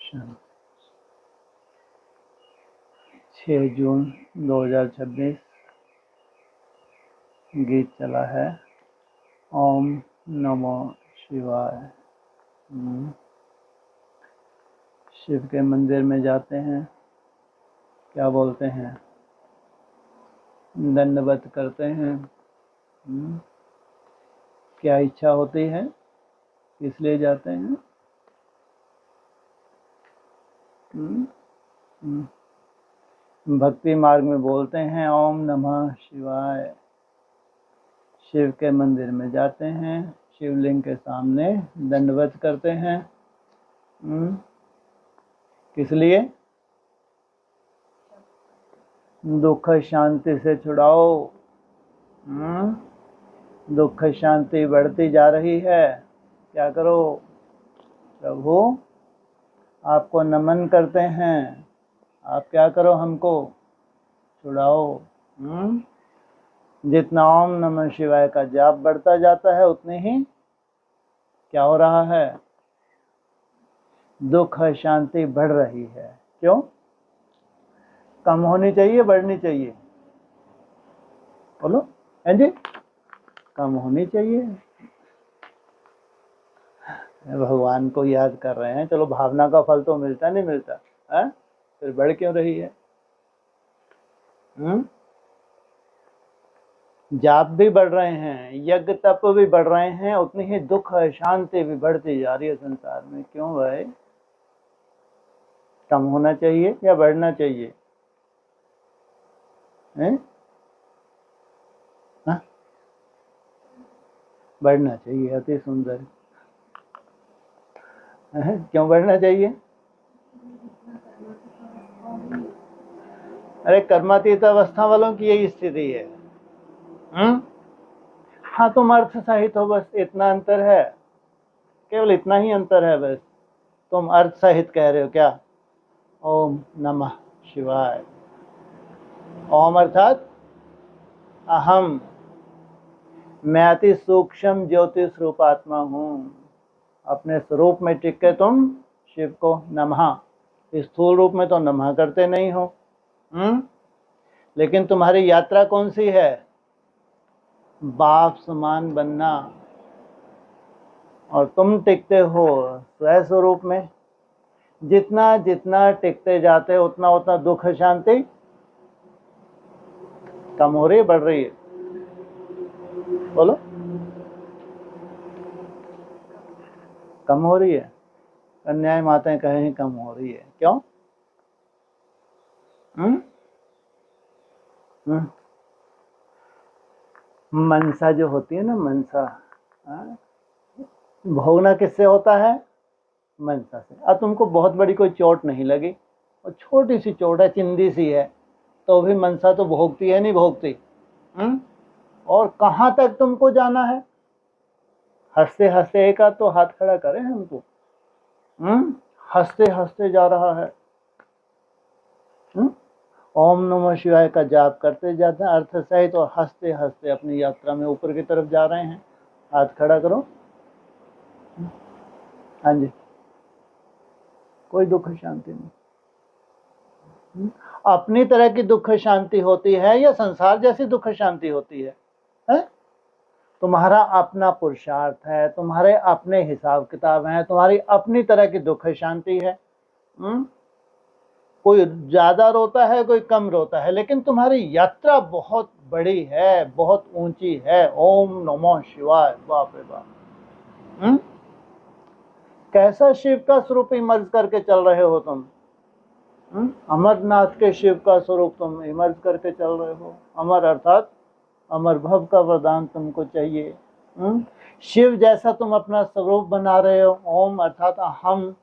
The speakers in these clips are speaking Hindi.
6 जून 2026 गीत चला है ओम नमो शिवाय। शिव के मंदिर में जाते हैं, क्या बोलते हैं, दंडवत करते हैं। क्या इच्छा होती है, किस लिए जाते हैं? भक्ति मार्ग में बोलते हैं ओम नमः शिवाय। शिव के मंदिर में जाते हैं, शिवलिंग के सामने दंडवत करते हैं। किस लिए? दुख शांति से छुड़ाओ। दुख शांति बढ़ती जा रही है, क्या करो? प्रभु आपको नमन करते हैं, आप क्या करो, हमको छुड़ाओ। जितना ओम नमः शिवाय का जाप बढ़ता जाता है उतनी ही क्या हो रहा है? दुख शांति बढ़ रही है। क्यों? कम होनी चाहिए, बढ़नी चाहिए? बोलो। है जी, कम होनी चाहिए। भगवान को याद कर रहे हैं, चलो भावना का फल तो मिलता नहीं मिलता है, फिर बढ़ क्यों रही है? जाप भी बढ़ रहे हैं, यज्ञ तप भी बढ़ रहे हैं, उतनी ही दुख शांति भी बढ़ती जा रही है संसार में। क्यों भाई? कम होना चाहिए या बढ़ना चाहिए? बढ़ना चाहिए। अति सुंदर। क्यों बढ़ना चाहिए? अरे कर्मातीत अवस्था वालों की यही स्थिति है। हाँ, तुम अर्थ सहित हो, बस इतना अंतर है, केवल इतना ही अंतर है बस। तुम अर्थ सहित कह रहे हो क्या? ओम नमः शिवाय। ओम अर्थात अहम, मैं अति सूक्ष्म ज्योति स्वरूप आत्मा हूँ। अपने स्वरूप में टिक के तुम शिव को नमः, इस स्थूल रूप में तो नमः करते नहीं हो। लेकिन तुम्हारी यात्रा कौन सी है? बाप समान बनना। और तुम टिकते हो स्व स्वरूप में। जितना जितना टिकते जाते हो उतना उतना दुख शांति कम हो रही है, बढ़ रही है? बोलो। कम हो रही है। कन्याएं माताएं कहें कम हो रही है। क्यों? मनसा जो होती है ना, मनसा, भोगना किससे होता है? मनसा से। अब तुमको बहुत बड़ी कोई चोट नहीं लगी, और छोटी सी चोट है, चिंदी सी है, तो भी मनसा तो भोगती है, नहीं भोगती? और कहाँ तक तुमको जाना है? हंसते हंसते एक आध तो हाथ खड़ा करें हमको। हंसते हंसते जा रहा है। ओम नमः शिवाय का जाप करते जाते हैं अर्थ सहित, और हंसते हंसते अपनी यात्रा में ऊपर की तरफ जा रहे हैं। हाथ खड़ा करो। हाँ जी, कोई दुख शांति नहीं। अपनी तरह की दुख शांति होती है या संसार जैसी दुख शांति होती है? तुम्हारा अपना पुरुषार्थ है, तुम्हारे अपने हिसाब किताब हैं, तुम्हारी अपनी तरह की दुख शांति है। कोई ज्यादा रोता है, कोई कम रोता है, लेकिन तुम्हारी यात्रा बहुत बड़ी है, बहुत ऊंची है। ओम नमः शिवाय। बाप रे बाप। कैसा शिव का स्वरूप इमर्ज करके चल रहे हो तुम? अमरनाथ के शिव का स्वरूप तुम इमर्ज करके चल रहे हो। अमर अर्थात अमर भव का वरदान तुमको चाहिए। शिव जैसा तुम अपना स्वरूप बना रहे हो। ओम अर्थात अहम,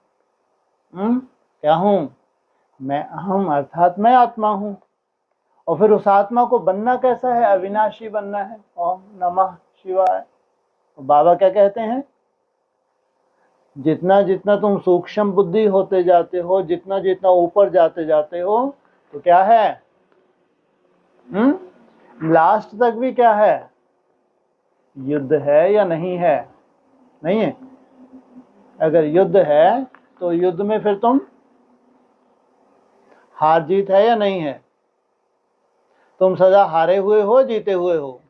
क्या हूं मैं? अहम अर्थात मैं आत्मा हूं। और फिर उस आत्मा को बनना कैसा है? अविनाशी बनना है। ओम नमः शिवाय। बाबा क्या कहते हैं? जितना जितना तुम सूक्ष्म बुद्धि होते जाते हो, जितना जितना ऊपर जाते जाते हो, तो क्या है? लास्ट तक भी क्या है? युद्ध है या नहीं है? नहीं है। अगर युद्ध है तो युद्ध में फिर तुम हार जीत है या नहीं है? तुम सदा हारे हुए हो, जीते हुए हो?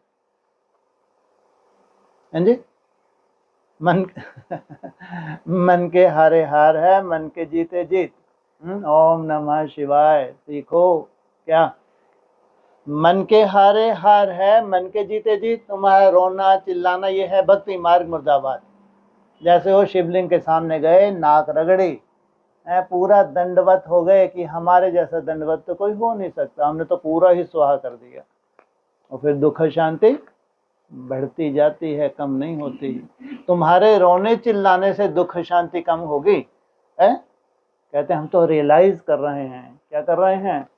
हैं जी? मन मन के हारे हार है, मन के जीते जीत। ओम नमः शिवाय। सीखो क्या? मन के हारे हार है, मन के जीते जीत। तुम्हारा रोना चिल्लाना ये है भक्ति मार्ग मुर्दाबाद। जैसे वो शिवलिंग के सामने गए, नाक रगड़ी, पूरा दंडवत हो गए कि हमारे जैसा दंडवत तो कोई हो नहीं सकता, हमने तो पूरा ही स्वाहा कर दिया। और फिर दुख शांति बढ़ती जाती है, कम नहीं होती। तुम्हारे रोने चिल्लाने से दुख शांति कम होगी? है? कहते हैं हम तो रियलाइज कर रहे हैं। क्या कर रहे हैं?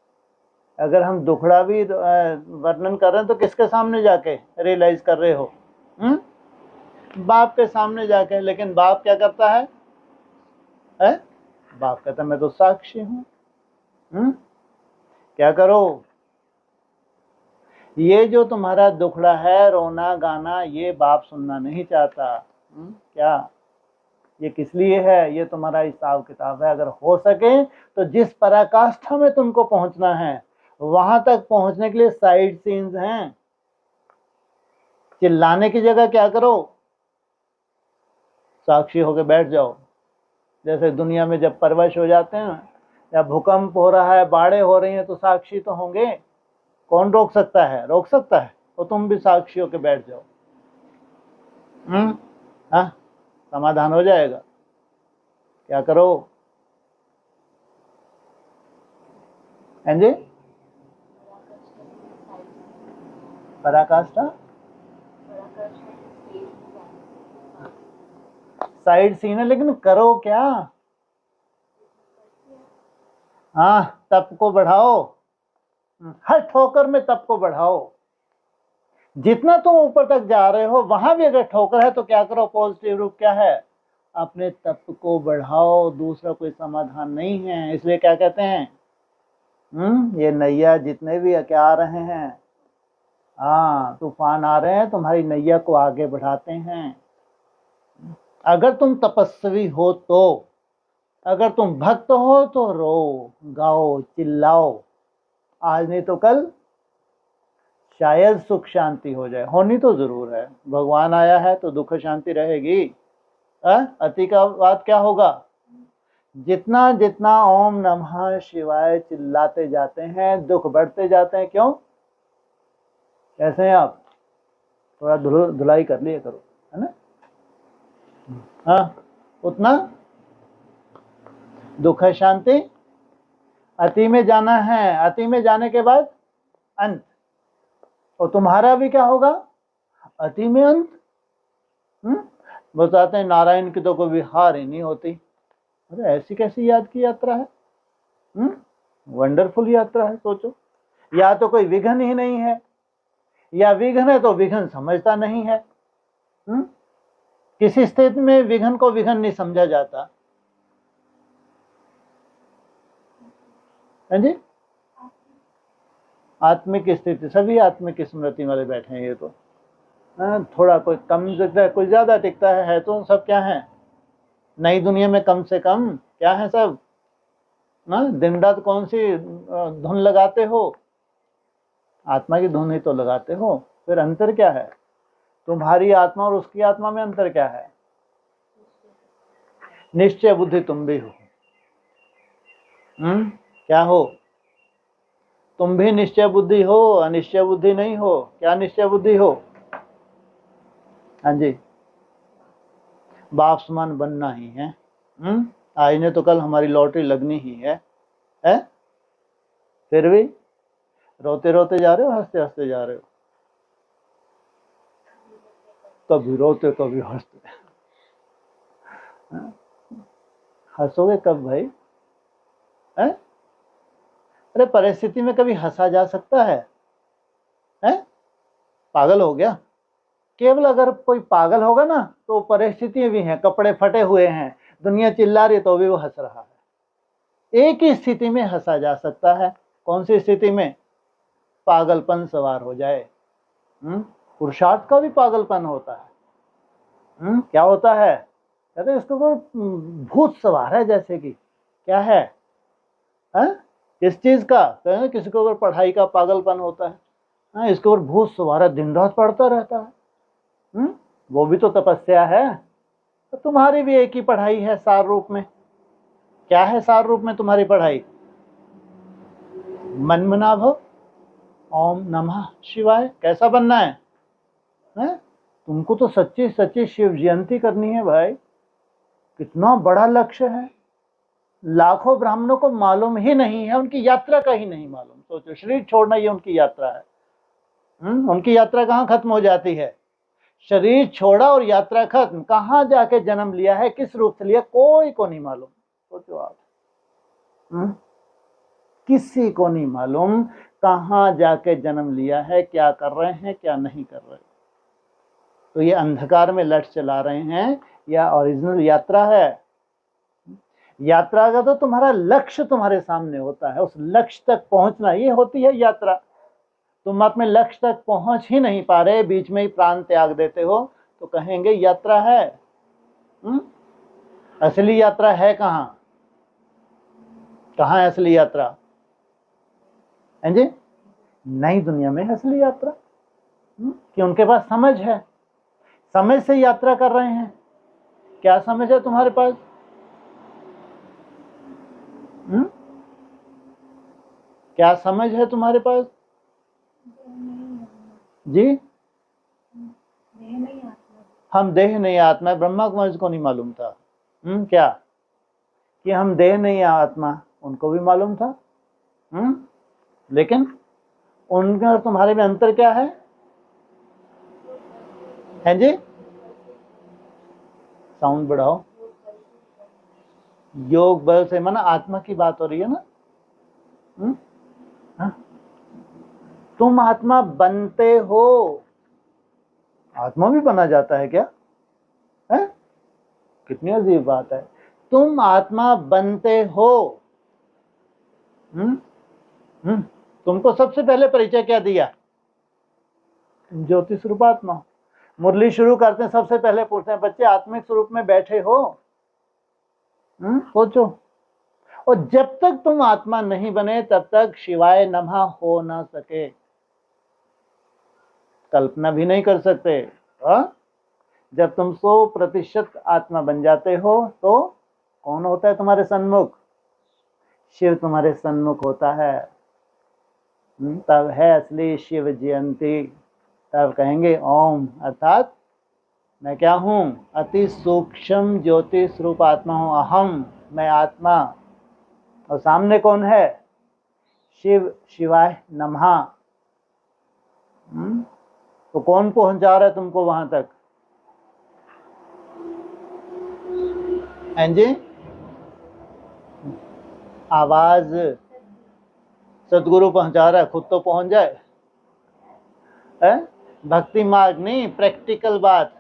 अगर हम दुखड़ा भी वर्णन कर रहे हैं तो किसके सामने जाके रियलाइज कर रहे हो? बाप के सामने जाके। लेकिन बाप क्या करता है? बाप कहता है मैं तो साक्षी हूं। क्या करो? ये जो तुम्हारा दुखड़ा है, रोना गाना, ये बाप सुनना नहीं चाहता। क्या? ये किस लिए है? ये तुम्हारा हिसाब किताब है। अगर हो सके तो जिस पराकाष्ठा में तुमको पहुंचना है, वहां तक पहुंचने के लिए साइड सीन्स हैं। चिल्लाने की जगह क्या करो? साक्षी होके बैठ जाओ। जैसे दुनिया में जब परवश हो जाते हैं, या भूकंप हो रहा है, बाढ़ें हो रही हैं, तो साक्षी तो होंगे। कौन रोक सकता है? रोक सकता है? तो तुम भी साक्षी होके बैठ जाओ। हाँ, समाधान हो जाएगा। क्या करो? हैं जी? पराकाष्ठा साइड सीन है, लेकिन करो क्या? हाँ, तप को बढ़ाओ। हर ठोकर में तप को बढ़ाओ। जितना तुम ऊपर तक जा रहे हो, वहां भी अगर ठोकर है तो क्या करो? पॉजिटिव रूप क्या है? अपने तप को बढ़ाओ। दूसरा कोई समाधान नहीं है। इसलिए क्या कहते हैं? ये नैया जितने भी क्या आ रहे हैं, हाँ, तूफान आ रहे हैं, तुम्हारी नैया को आगे बढ़ाते हैं। अगर तुम तपस्वी हो तो, अगर तुम भक्त हो तो रो, गाओ, चिल्लाओ। आज नहीं तो कल शायद सुख शांति हो जाए। होनी तो जरूर है। भगवान आया है तो दुख शांति रहेगी। अति का बात क्या होगा? जितना जितना ओम नमः शिवाय चिल्लाते जाते हैं, दुख बढ़ते जाते हैं। क्यों? कैसे हैं आप? थोड़ा धुलाई कर लिया करो, है ना? हाँ, उतना दुख शांति। अति में जाना है, अति में जाने के बाद अंत। और तुम्हारा भी क्या होगा? अति में अंत। बताते हैं नारायण की तो कोई हार ही नहीं होती। अरे ऐसी कैसी याद की यात्रा है? वंडरफुल यात्रा है। सोचो, या तो कोई विघ्न ही नहीं है, या विघ्न है तो विघ्न समझता नहीं है। किसी स्थिति में विघ्न को विघ्न नहीं समझा जाता। है जी? आत्मिक स्थिति, सभी आत्मिक स्मृति वाले बैठे हैं। ये तो थोड़ा कोई कम टिकता है, कोई ज्यादा टिकता है तो सब क्या है? नई दुनिया में कम से कम क्या है सब? दिन रात कौन सी धुन लगाते हो? आत्मा की धुन ही तो लगाते हो। फिर अंतर क्या है? तुम्हारी आत्मा और उसकी आत्मा में अंतर क्या है? निश्चय बुद्धि तुम भी हो। क्या हो? तुम भी निश्चय बुद्धि हो, अनिश्चय बुद्धि नहीं हो। क्या निश्चय बुद्धि हो? हाँ जी, बाप समान बनना ही है। आज ने तो कल हमारी लॉटरी लगनी ही है। फिर भी रोते रोते जा रहे हो, हंसते हंसते जा रहे हो? कभी रोते कभी हंसते। हंसोगे कब भाई? अरे परिस्थिति में कभी हंसा जा सकता है? पागल हो गया? केवल अगर कोई पागल होगा ना तो परिस्थितियां भी हैं, कपड़े फटे हुए हैं, दुनिया चिल्ला रही है तो भी वो हंस रहा है। एक ही स्थिति में हंसा जा सकता है। कौन सी स्थिति में? पागलपन सवार हो जाए। पुरुषार्थ का भी पागलपन होता है। क्या होता है? कहते हैं इसको कोई भूत सवार है, जैसे कि क्या है? किस चीज का? कहें किसी को अगर पढ़ाई का पागलपन होता है, हाँ, इसके ऊपर भूत सवारा दिन रात पढ़ता रहता है, वो भी तो तपस्या है। तो तुम्हारी भी एक ही पढ़ाई है सार रूप में। क्या है सार रूप में तुम्हारी पढ़ाई? मनमना भव, ओम नमः शिवाय। कैसा बनना है? तुमको तो सच्ची सच्ची शिव जयंती करनी है भाई। कितना बड़ा लक्ष्य है। लाखों ब्राह्मणों को मालूम ही नहीं है, उनकी यात्रा का ही नहीं मालूम। सोचो, शरीर छोड़ना ये उनकी यात्रा है। उनकी यात्रा कहाँ खत्म हो जाती है? शरीर छोड़ा और यात्रा खत्म। कहाँ जाके जन्म लिया है, किस रूप से लिया, कोई को नहीं मालूम। सोचो आप, किसी को नहीं मालूम कहाँ जाके जन्म लिया है, क्या कर रहे हैं, क्या नहीं कर रहे। तो ये अंधकार में लट चला रहे हैं या ओरिजिनल यात्रा है? यात्रा का तो तुम्हारा लक्ष्य तुम्हारे सामने होता है, उस लक्ष्य तक पहुंचना, ये होती है यात्रा। तुम अपने लक्ष्य तक पहुंच ही नहीं पा रहे, बीच में ही प्राण त्याग देते हो, तो कहेंगे यात्रा है? असली यात्रा है कहाँ? कहाँ है असली यात्रा? हैं जी? नई दुनिया में है असली यात्रा। कि उनके पास समझ है, समझ से यात्रा कर रहे हैं। क्या समझ है तुम्हारे पास? क्या समझ है तुम्हारे पास जी? हम देह नहीं आत्मा। ब्रह्मा कुमारी को नहीं मालूम था क्या कि हम देह नहीं आत्मा? उनको भी मालूम था। लेकिन उनके और तुम्हारे में अंतर क्या है? हैं जी? साउंड बढ़ाओ। योग बल से माना आत्मा की बात हो रही है ना? तुम आत्मा बनते हो। आत्मा भी बना जाता है क्या? है? कितनी अजीब बात है। तुम आत्मा बनते हो। तुमको सबसे पहले परिचय क्या दिया? ज्योति स्वरूप आत्मा। मुरली शुरू करते हैं, सबसे पहले पूछते हैं, बच्चे आत्मिक स्वरूप में बैठे हो? सोचो। और जब तक तुम आत्मा नहीं बने तब तक शिवाय नमः हो ना सके, कल्पना भी नहीं कर सकते। जब तुम 100% आत्मा बन जाते हो तो कौन होता है तुम्हारे सन्मुख? शिव तुम्हारे सन्मुख होता है। तब है असली शिव जयंती। तब कहेंगे ओम, अर्थात मैं क्या हूं? अति सूक्ष्म ज्योति स्वरूप आत्मा हूं, अहम, मैं आत्मा। और सामने कौन है? शिव, शिवाय नमः। तो कौन पहुंचा रहा है तुमको वहां तक? हैं जी? आवाज सदगुरु पहुंचा रहा है, खुद तो पहुंच जाए। भक्ति मार्ग नहीं, प्रैक्टिकल बात।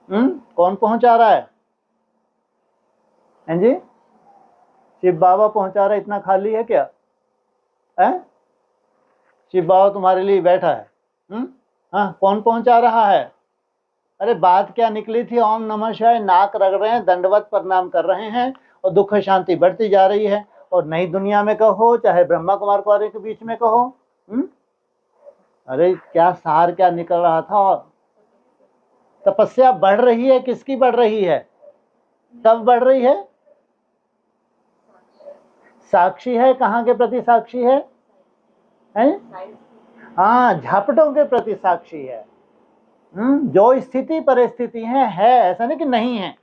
कौन पहुंचा रहा है? हैं जी? शिव बाबा पहुंचा रहा है। इतना खाली है क्या? शिव बाबा तुम्हारे लिए बैठा है। हाँ, कौन पहुंचा रहा है? अरे बात क्या निकली थी? ओम नमः शिवाय, नाक रगड़ रहे हैं, दंडवत प्रणाम कर रहे हैं और दुख शांति बढ़ती जा रही है। और नई दुनिया में कहो, चाहे ब्रह्मा कुमार कुमारी के बीच में कहो, अरे क्या सार क्या निकल रहा था? तपस्या बढ़ रही है। किसकी बढ़ रही है? कब बढ़ रही है? साक्षी है। कहाँ के प्रति साक्षी है? हाँ, झापटों के प्रति साक्षी है। जो स्थिति परिस्थिति है ऐसा नहीं कि नहीं है।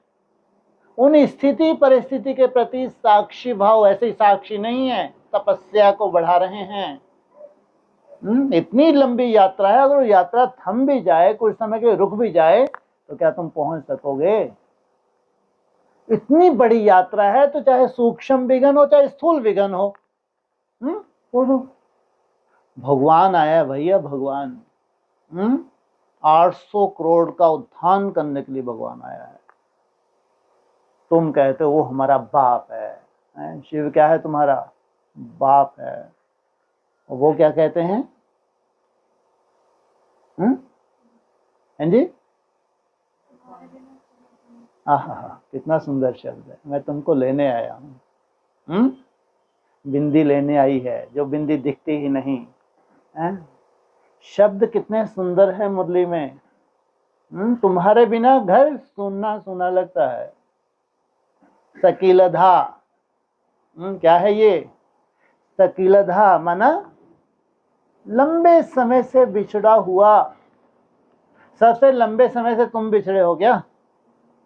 उन स्थिति परिस्थिति के प्रति साक्षी भाव, ऐसे साक्षी नहीं है, तपस्या को बढ़ा रहे हैं। इतनी लंबी यात्रा है, अगर यात्रा थम भी जाए, कुछ समय के रुक भी जाए, तो क्या तुम पहुंच सकोगे? इतनी बड़ी यात्रा है, तो चाहे सूक्ष्म विघन हो चाहे स्थूल विघन हो। भगवान आया भैया, भगवान 800 करोड़ का उत्थान करने के लिए भगवान आया है। तुम कहते हो वो हमारा बाप है। शिव क्या है? तुम्हारा बाप है। और वो क्या कहते हैं? हैं जी? कितना सुंदर शब्द है। मैं तुमको लेने आया हूं। बिंदी लेने आई है, जो बिंदी दिखती ही नहीं है। शब्द कितने सुंदर है मुरली में। तुम्हारे बिना घर सुनना सुना लगता है। सकीलधा, क्या है ये? सकीलधा माना लंबे समय से बिछड़ा हुआ। सबसे लंबे समय से तुम बिछड़े हो क्या?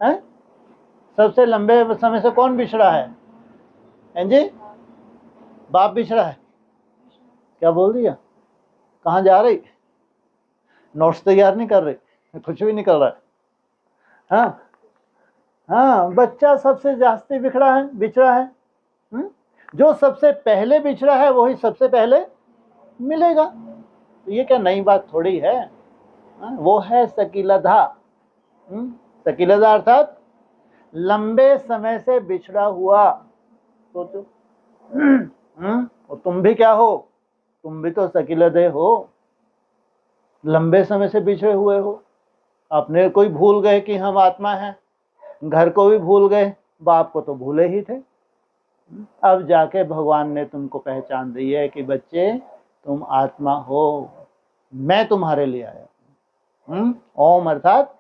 है? सबसे लंबे समय से कौन बिछड़ा है जी? बाप बिछड़ा है। क्या बोल दिया? कहाँ जा रही? नोट्स तैयार नहीं कर रही? कुछ भी निकल रहा है। हाँ हाँ, बच्चा सबसे जास्ती बिछड़ा है। जो सबसे पहले बिछड़ा है वही सबसे पहले मिलेगा। तो ये क्या नई बात थोड़ी है। वो है सकीलधा। सकीलधा अर्थात लंबे समय से बिछड़ा हुआ। सोचो, और तुम भी क्या हो? तुम भी तो सकीलधे हो, लंबे समय से बिछड़े हुए हो। अपने को ही भूल गए कि हम आत्मा हैं, घर को भी भूल गए, बाप को तो भूले ही थे। अब जाके भगवान ने तुमको पहचान दी है कि बच्चे तुम आत्मा हो, मैं तुम्हारे लिए आया। ओम अर्थात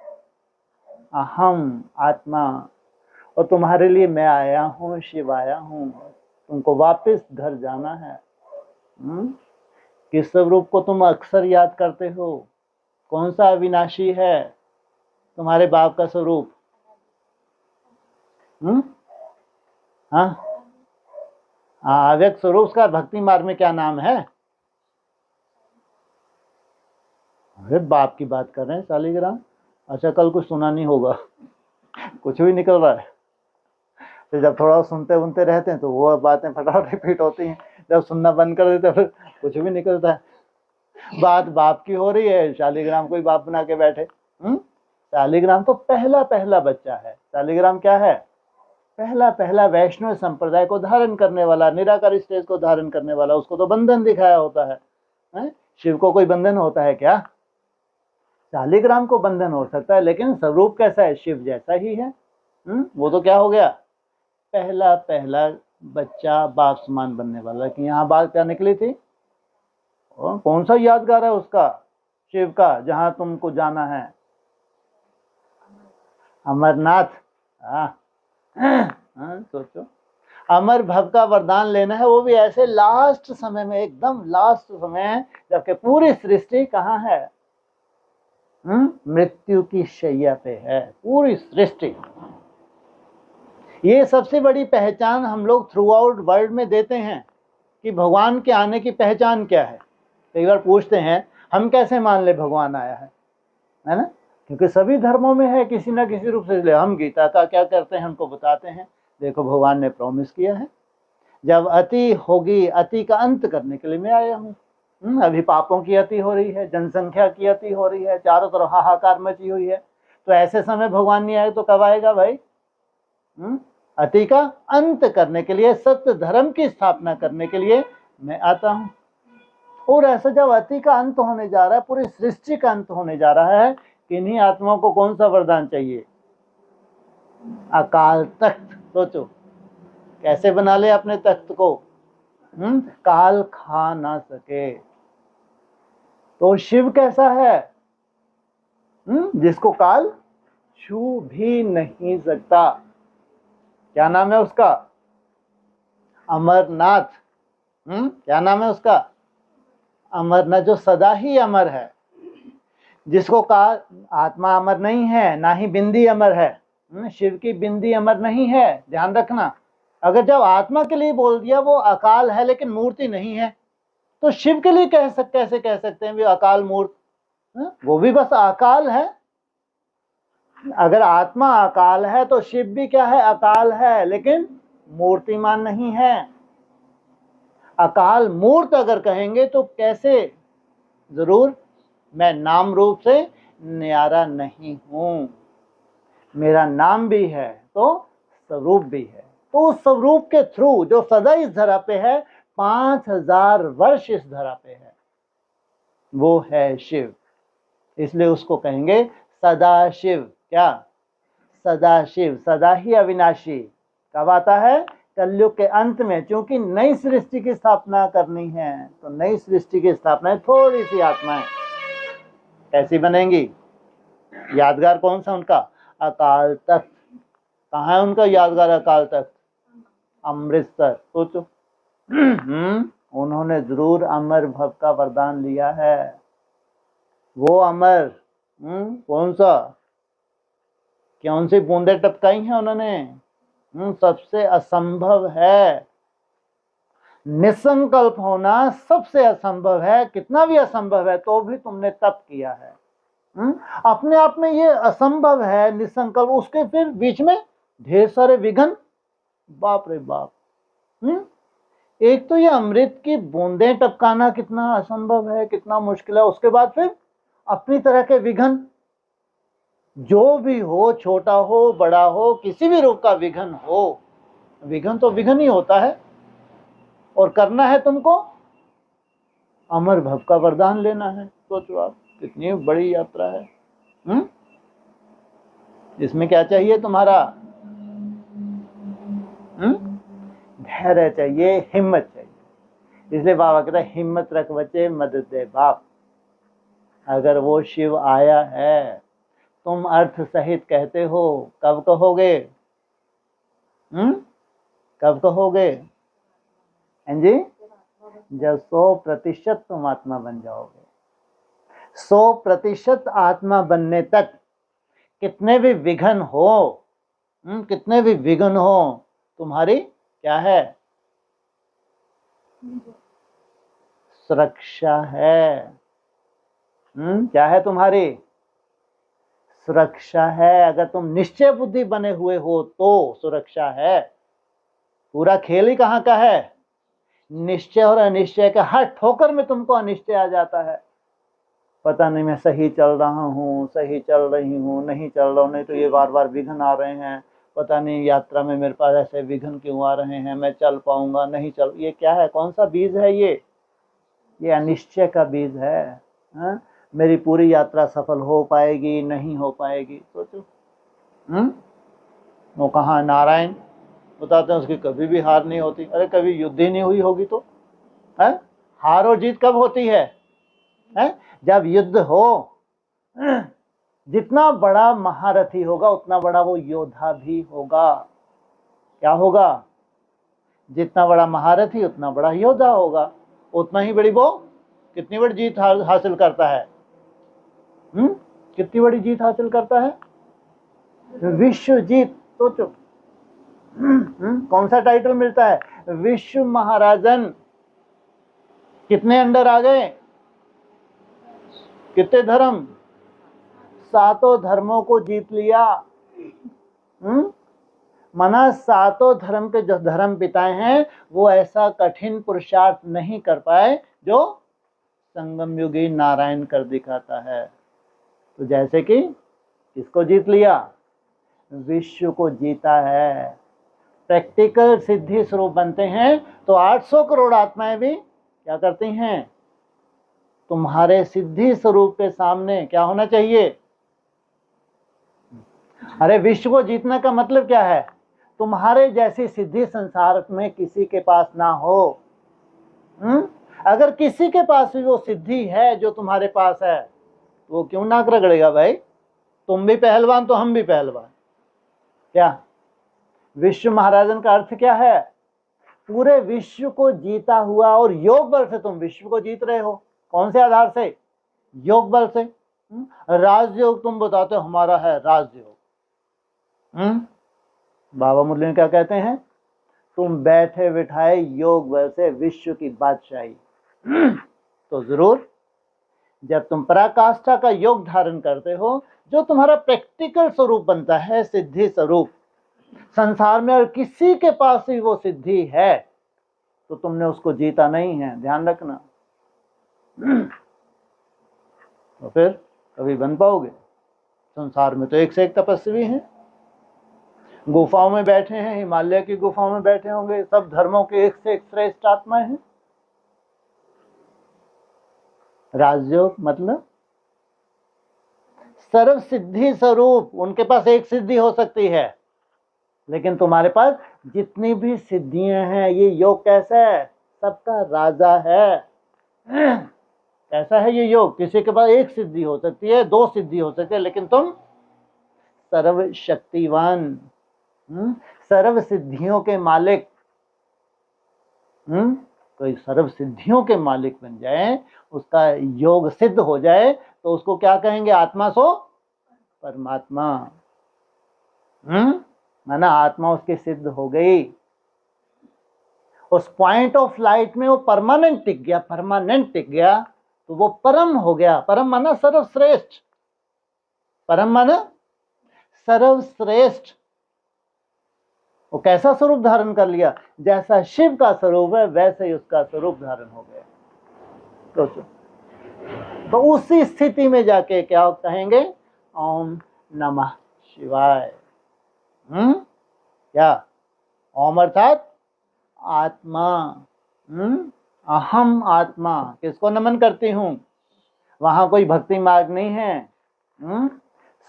अहम, आत्मा, और तुम्हारे लिए मैं आया हूँ, शिव आया हूँ। तुमको वापस घर जाना है। किस स्वरूप को तुम अक्सर याद करते हो? कौन सा अविनाशी है तुम्हारे बाप का स्वरूप? हाँ, अव्यक्त स्वरूप का भक्ति मार्ग में क्या नाम है? अरे बाप की बात कर रहे हैं शालिग्राम। अच्छा, कल कुछ सुना नहीं होगा, कुछ भी निकल रहा है। तो जब थोड़ा सुनते उनते रहते हैं तो वो बातें फटाफट रिपीट होती हैं, जब सुनना बंद कर देते फिर कुछ भी निकलता है। बात बाप की हो रही है, शालिग्राम कोई बाप बना के बैठे। शालिग्राम तो पहला पहला बच्चा है। शालिग्राम क्या है? पहला पहला वैष्णव संप्रदाय को धारण करने वाला, निराकार स्टेज को धारण करने वाला। उसको तो बंधन दिखाया होता है। शिव को कोई बंधन होता है क्या? शालिग्राम को बंधन हो सकता है, लेकिन स्वरूप कैसा है? शिव जैसा ही है। वो तो क्या हो गया? पहला पहला बच्चा बाप समान बनने वाला। कि यहाँ बात क्या निकली थी? और कौन सा यादगार है उसका, शिव का, जहां तुमको जाना है? अमरनाथ। सोचो, अमर भव का वरदान लेना है, वो भी ऐसे लास्ट समय में, एकदम लास्ट समय, जबकि पूरी सृष्टि कहाँ है? मृत्यु की शैया पे है पूरी सृष्टि। ये सबसे बड़ी पहचान हम लोग थ्रू आउट वर्ल्ड में देते हैं कि भगवान के आने की पहचान क्या है। कई बार पूछते हैं हम कैसे मान ले भगवान आया है ना? क्योंकि सभी धर्मों में है किसी ना किसी रूप से। हम गीता का क्या करते हैं, हमको बताते हैं, देखो भगवान ने प्रॉमिस किया है, जब अति होगी, अति का अंत करने के लिए मैं आया हूँ। अभी पापों की अति हो रही है, जनसंख्या की अति हो रही है, चारों तरफ हाहाकार मची हुई है। तो ऐसे समय भगवान नहीं आए तो कब आएगा भाई? अति का अंत करने के लिए, सत्य धर्म की स्थापना करने के लिए मैं आता हूँ। और ऐसा जब अति का अंत होने जा रहा है, पूरी सृष्टि का अंत होने जा रहा है, किन्हीं आत्माओं को कौन सा वरदान चाहिए? अकाल तख्त। सोचो कैसे बना ले अपने तख्त को, काल खा ना सके। तो शिव कैसा है? जिसको काल छू भी नहीं सकता। क्या नाम है उसका? अमरनाथ। क्या नाम है उसका? अमरनाथ, जो सदा ही अमर है, जिसको काल, आत्मा अमर नहीं है, ना ही बिंदी अमर है। शिव की बिंदी अमर नहीं है, ध्यान रखना। अगर जब आत्मा के लिए बोल दिया वो अकाल है लेकिन मूर्ति नहीं है, तो शिव के लिए कैसे कह सकते हैं भी अकाल मूर्त? वो भी बस अकाल है। अगर आत्मा अकाल है तो शिव भी क्या है? अकाल है, लेकिन मूर्तिमान नहीं है। अकाल मूर्त अगर कहेंगे तो कैसे? जरूर मैं नाम रूप से न्यारा नहीं हूं, मेरा नाम भी है तो स्वरूप भी है। तो उस स्वरूप के थ्रू जो सदा इस धरा पे है, 5000 वर्ष इस धरा पे है, वो है शिव। इसलिए उसको कहेंगे सदा शिव। क्या? सदा शिव, सदा ही अविनाशी। कब आता है? कलयुग के अंत में, क्योंकि नई सृष्टि की स्थापना करनी है, तो नई सृष्टि की स्थापना थोड़ी सी आत्माएं कैसी बनेंगी। यादगार कौन सा उनका? अकाल तख्त। कहाँ है उनका यादगार अकाल तख्त? अमृतसर। सोचो, उन्होंने जरूर अमर भव का वरदान लिया है। वो अमर कौन सा? कौन सी बूंदे टपकाई हैं उन्होंने? सबसे असंभव है। निसंकल्प होना सबसे असंभव है। कितना भी असंभव है तो भी तुमने तप किया है। अपने आप में ये असंभव है निसंकल्प, उसके फिर बीच में ढेर सारे विघ्न। बाप रे बाप। एक तो ये अमृत की बूंदें टपकाना कितना असंभव है, कितना मुश्किल है, उसके बाद फिर अपनी तरह के विघ्न, जो भी हो, छोटा हो बड़ा हो, किसी भी रूप का विघ्न हो, विघ्न तो विघ्न ही होता है। और करना है तुमको अमर भव का वरदान लेना है। सोचो आप, कितनी बड़ी यात्रा है। इसमें क्या चाहिए तुम्हारा? धैर्य चाहिए, हिम्मत चाहिए। इसलिए बाबा कहते हैं हिम्मत रख बच्चे, मदद दे बाप। अगर वो शिव आया है, तुम अर्थ सहित कहते हो, कब कहोगे? कब कहोगे? जी, जब 100% तुम आत्मा बन जाओगे। 100% आत्मा बनने तक कितने भी विघ्न हो, कितने भी विघ्न हो, तुम्हारी क्या है? सुरक्षा है। क्या है तुम्हारी? सुरक्षा है। अगर तुम निश्चय बुद्धि बने हुए हो तो सुरक्षा है। पूरा खेल ही कहाँ का है? निश्चय और अनिश्चय का। हर ठोकर में तुमको अनिश्चय आ जाता है। पता नहीं मैं सही चल रहा हूँ, सही चल रही हूँ, नहीं चल रहा हूँ, नहीं तो ये बार बार विघ्न आ रहे हैं। पता नहीं यात्रा में मेरे पास ऐसे विघ्न क्यों आ रहे हैं, मैं चल पाऊंगा नहीं चल। ये क्या है? कौन सा बीज है ये अनिश्चय का बीज है। मेरी पूरी यात्रा सफल हो पाएगी नहीं हो पाएगी। सोचो। वो कहाँ? नारायण बताते हैं उसकी कभी भी हार नहीं होती। अरे कभी युद्ध ही नहीं हुई होगी तो है? हार और जीत कब होती है? जब युद्ध हो। जितना बड़ा महारथी होगा उतना बड़ा वो योद्धा भी होगा। क्या होगा? जितना बड़ा महारथी उतना बड़ा योद्धा होगा, उतना ही बड़ी वो कितनी बड़ी जीत हासिल करता है। कितनी बड़ी जीत हासिल करता है? विश्व जीत। सोचो, कौन सा टाइटल मिलता है? विश्व महाराजन। कितने अंडर आ गए? कितने धर्म? 7 धर्मों को जीत लिया। मना 7 धर्म के जो धर्म पिताएं हैं वो ऐसा कठिन पुरुषार्थ नहीं कर पाए जो संगम युगी नारायण कर दिखाता है। तो जैसे कि किसको जीत लिया? विश्व को जीता है। प्रैक्टिकल सिद्धि स्वरूप बनते हैं तो 800 करोड़ आत्माएं भी क्या करती हैं? तुम्हारे सिद्धि स्वरूप के सामने क्या होना चाहिए? अरे विश्व को जीतना का मतलब क्या है? तुम्हारे जैसी सिद्धि संसार में किसी के पास ना हो। अगर किसी के पास भी वो सिद्धि है जो तुम्हारे पास है, वो क्यों नाक रगड़ेगा भाई? तुम भी पहलवान तो हम भी पहलवान। क्या विश्व महाराजन का अर्थ क्या है? पूरे विश्व को जीता हुआ, और योग बल से तुम विश्व को जीत रहे हो। कौन से आधार से? योग बल से। राजयोग तुम बताते हो हमारा है राजयोग। बाबा मुरली क्या कहते हैं? तुम बैठे बिठाए योग बल से विश्व की बादशाही। तो जरूर जब तुम पराकाष्ठा का योग धारण करते हो, जो तुम्हारा प्रैक्टिकल स्वरूप बनता है, सिद्धि स्वरूप संसार में, और किसी के पास ही वो सिद्धि है, तो तुमने उसको जीता नहीं है। ध्यान रखना। तो फिर कभी बन पाओगे? संसार में तो एक से एक तपस्वी हैं, गुफाओं में बैठे हैं, हिमालय की गुफाओं में बैठे होंगे, सब धर्मों के एक से एक श्रेष्ठ आत्माएं हैं। राजयोग मतलब सर्व सिद्धि स्वरूप। उनके पास एक सिद्धि हो सकती है, लेकिन तुम्हारे पास जितनी भी सिद्धियां हैं, ये योग कैसा है? सबका राजा है। कैसा है ये योग? किसी के पास एक सिद्धि हो सकती है, दो सिद्धि हो सकती है, लेकिन तुम सर्वशक्तिवान, सर्व सिद्धियों के मालिक, कोई सर्व सिद्धियों के मालिक बन जाए, उसका योग सिद्ध हो जाए, तो उसको क्या कहेंगे? आत्मा सो परमात्मा। माना आत्मा उसकी सिद्ध हो गई। उस पॉइंट ऑफ लाइट में वो परमानेंट टिक गया, परमानेंट टिक गया, तो वो परम हो गया। परम माना सर्वश्रेष्ठ, परम माना सर्वश्रेष्ठ। वो कैसा स्वरूप धारण कर लिया? जैसा शिव का स्वरूप है वैसे ही उसका स्वरूप धारण हो गया। तो उसी स्थिति में जाके क्या कहेंगे? ओम नमः शिवाय। क्या? ओम अर्थात आत्मा। अहम आत्मा किसको नमन करती हूं? वहां कोई भक्ति मार्ग नहीं है।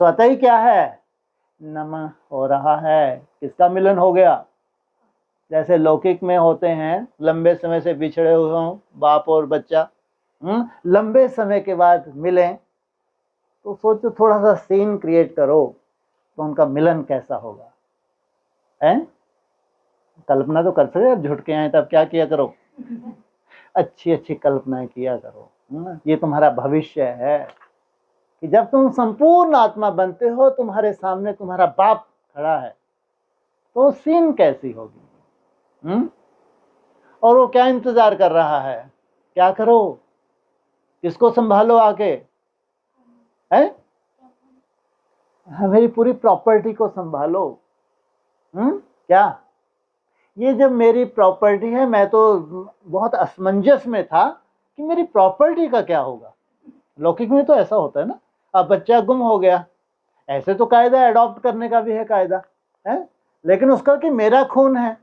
स्वतः ही क्या है? नमः हो रहा है। किसका मिलन हो गया? जैसे लौकिक में होते हैं, लंबे समय से बिछड़े हुए हों बाप और बच्चा, लंबे समय के बाद मिलें, तो सोचो थोड़ा सा सीन क्रिएट करो तो उनका मिलन कैसा होगा, है? कल्पना तो कर सकते। अब झुट के आए तब क्या किया करो? अच्छी अच्छी कल्पनाएं किया करो। ये तुम्हारा भविष्य है कि जब तुम संपूर्ण आत्मा बनते हो, तुम्हारे सामने तुम्हारा बाप खड़ा है, तो सीन कैसी होगी? और वो क्या इंतजार कर रहा है? क्या करो? किसको संभालो आके? है? मेरी पूरी प्रॉपर्टी को संभालो। क्या? ये जब मेरी प्रॉपर्टी है, मैं तो बहुत असमंजस में था कि मेरी प्रॉपर्टी का क्या होगा। लौकिक में तो ऐसा होता है ना। अब बच्चा गुम हो गया, ऐसे तो कायदा अडॉप्ट करने का भी है कायदा, है? लेकिन उसका कि मेरा खून है,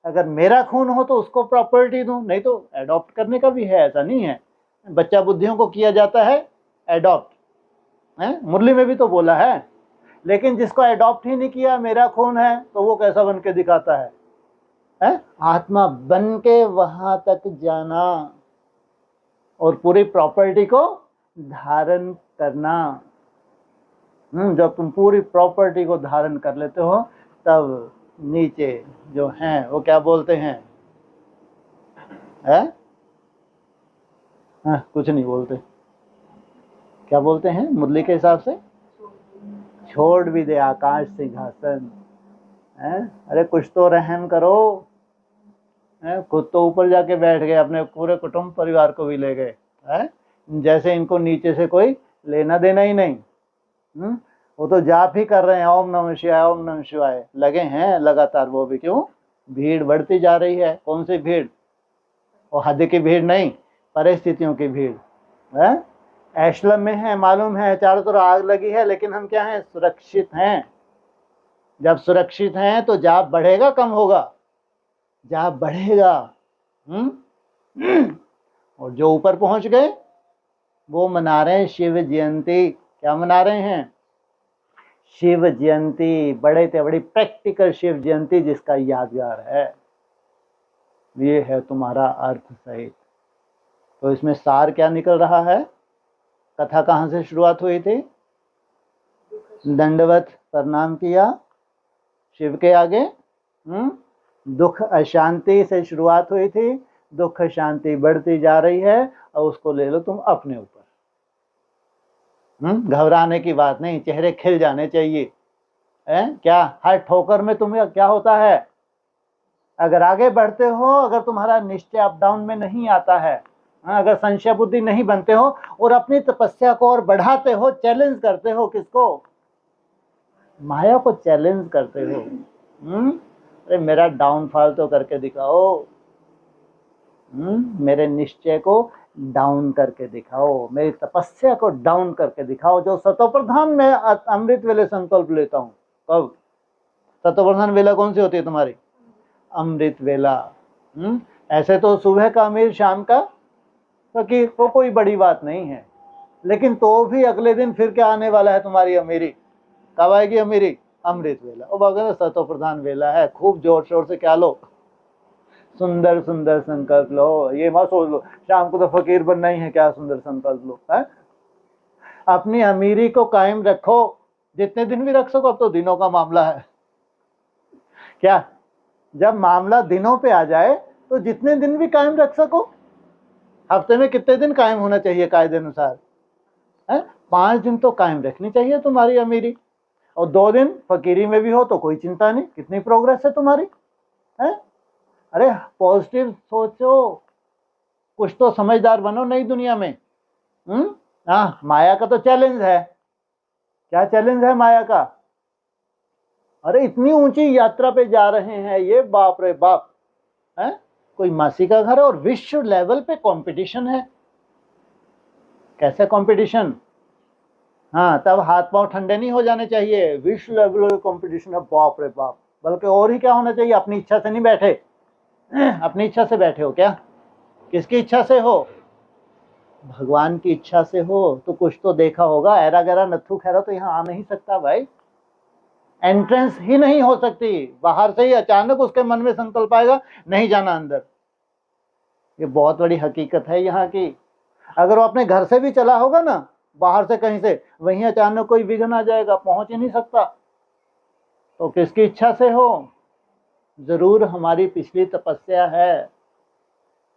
अगर मेरा खून हो तो उसको प्रॉपर्टी दूं, नहीं तो अडॉप्ट करने का भी है। ऐसा नहीं है, बच्चा बुद्धियों को किया जाता है अडॉप्ट, है? मुरली में भी तो बोला है। लेकिन जिसको अडॉप्ट ही नहीं किया, मेरा खून है, तो वो कैसा बन के दिखाता है? आत्मा बन के वहां तक जाना और पूरी प्रॉपर्टी को धारण करना। जब तुम पूरी प्रॉपर्टी को धारण कर लेते हो, तब नीचे जो हैं वो क्या बोलते हैं? कुछ नहीं बोलते। क्या बोलते हैं मुरली के हिसाब से? छोड़ भी दे आकाश सिंहासन। अरे कुछ तो रहम करो। खुद तो ऊपर जाके बैठ गए, अपने पूरे कुटुंब परिवार को भी ले गए, जैसे इनको नीचे से कोई लेना देना ही नहीं। वो तो जाप ही कर रहे हैं, ओम नमः शिवाय, ओम नमः शिवाय लगे हैं लगातार। वो भी क्यों? भीड़ बढ़ती जा रही है। कौन सी भीड़? वो हद की भीड़ नहीं, परिस्थितियों की भीड़ है। एशलम में है, मालूम है चारों तरफ आग लगी है, लेकिन हम क्या हैं? सुरक्षित हैं। जब सुरक्षित हैं तो जाप बढ़ेगा कम होगा? जाप बढ़ेगा। और जो ऊपर पहुंच गए वो मना रहे हैं शिव जयंती। क्या मना रहे हैं? शिव जयंती। बड़े से बड़ी प्रैक्टिकल शिव जयंती जिसका यादगार है। ये है तुम्हारा अर्थ सहित। तो इसमें सार क्या निकल रहा है? कथा कहाँ से शुरुआत हुई थी? दंडवत प्रणाम किया शिव के आगे। दुख अशांति से शुरुआत हुई थी, दुख शांति बढ़ती जा रही है, और उसको ले लो तुम अपने ऊपर। घबराने की बात नहीं, चेहरे खिल जाने चाहिए। क्या हर ठोकर में तुम्हें क्या होता है? अगर आगे बढ़ते हो, अगर तुम्हारा निश्चय अप डाउन में नहीं आता है, अगर संशय बुद्धि नहीं बनते हो और अपनी तपस्या को और बढ़ाते हो, चैलेंज करते हो, किसको? माया को चैलेंज करते हो। अरे मेरा डाउनफॉल तो करके दिखाओ, मेरे निश्चय को डाउन करके दिखाओ, मेरी तपस्या को डाउन करके दिखाओ। जो सतोप्रधान में अमृत वेले संकल्प लेता हूँ। कब? सतोप्रधान वेला कौन सी होती है तुम्हारी? अमृत वेला। ऐसे तो सुबह का अमीर, शाम का फकीर, तो कोई बड़ी बात नहीं है। लेकिन तो भी अगले दिन फिर क्या आने वाला है तुम्हारी अमीरी? कब आएगी अमीरी? अमृत वेला। वो भगवान सतो प्रधान वेला है, खूब जोर शोर से क्या लो, सुंदर सुंदर संकल्प लो। ये मत सोच लो शाम को तो फकीर बनना ही है, क्या सुंदर संकल्प लो है। अपनी अमीरी को कायम रखो, जितने दिन भी रख सको। अब तो दिनों का मामला है क्या, जब मामला दिनों पे आ जाए तो जितने दिन भी कायम रख सको। हफ्ते में कितने दिन कायम होना चाहिए कायदे अनुसार है? 5 दिन तो कायम रखनी चाहिए तुम्हारी अमीरी, और 2 दिन फकीरी में भी हो तो कोई चिंता नहीं। कितनी प्रोग्रेस है तुम्हारी है। अरे पॉजिटिव सोचो, कुछ तो समझदार बनो नई दुनिया में। हाँ, माया का तो चैलेंज है। क्या चैलेंज है माया का? अरे इतनी ऊंची यात्रा पे जा रहे हैं ये, बाप रे बाप है। कोई मासी का घर है और विश्व लेवल पे कंपटीशन है। कैसे कंपटीशन? हाँ, तब हाथ पांव ठंडे नहीं हो जाने चाहिए। विश्व लेवल पे कंपटीशन है, बाप रे बाप। बल्कि और ही क्या होना चाहिए, अपनी इच्छा से नहीं बैठे। अपनी इच्छा से बैठे हो क्या? किसकी इच्छा से हो? भगवान की इच्छा से हो तो कुछ तो देखा होगा। ऐरा गैरा नत्थु खैरा तो यहाँ आ नहीं सकता भाई, एंट्रेंस ही नहीं हो सकती। बाहर से ही अचानक उसके मन में संकल्प आएगा नहीं जाना अंदर। ये बहुत बड़ी हकीकत है यहाँ की। अगर वो अपने घर से भी चला होगा ना, बाहर से कहीं से, वहीं अचानक कोई विघ्न आ जाएगा, पहुंच ही नहीं सकता। तो किसकी इच्छा से हो? जरूर हमारी पिछली तपस्या है।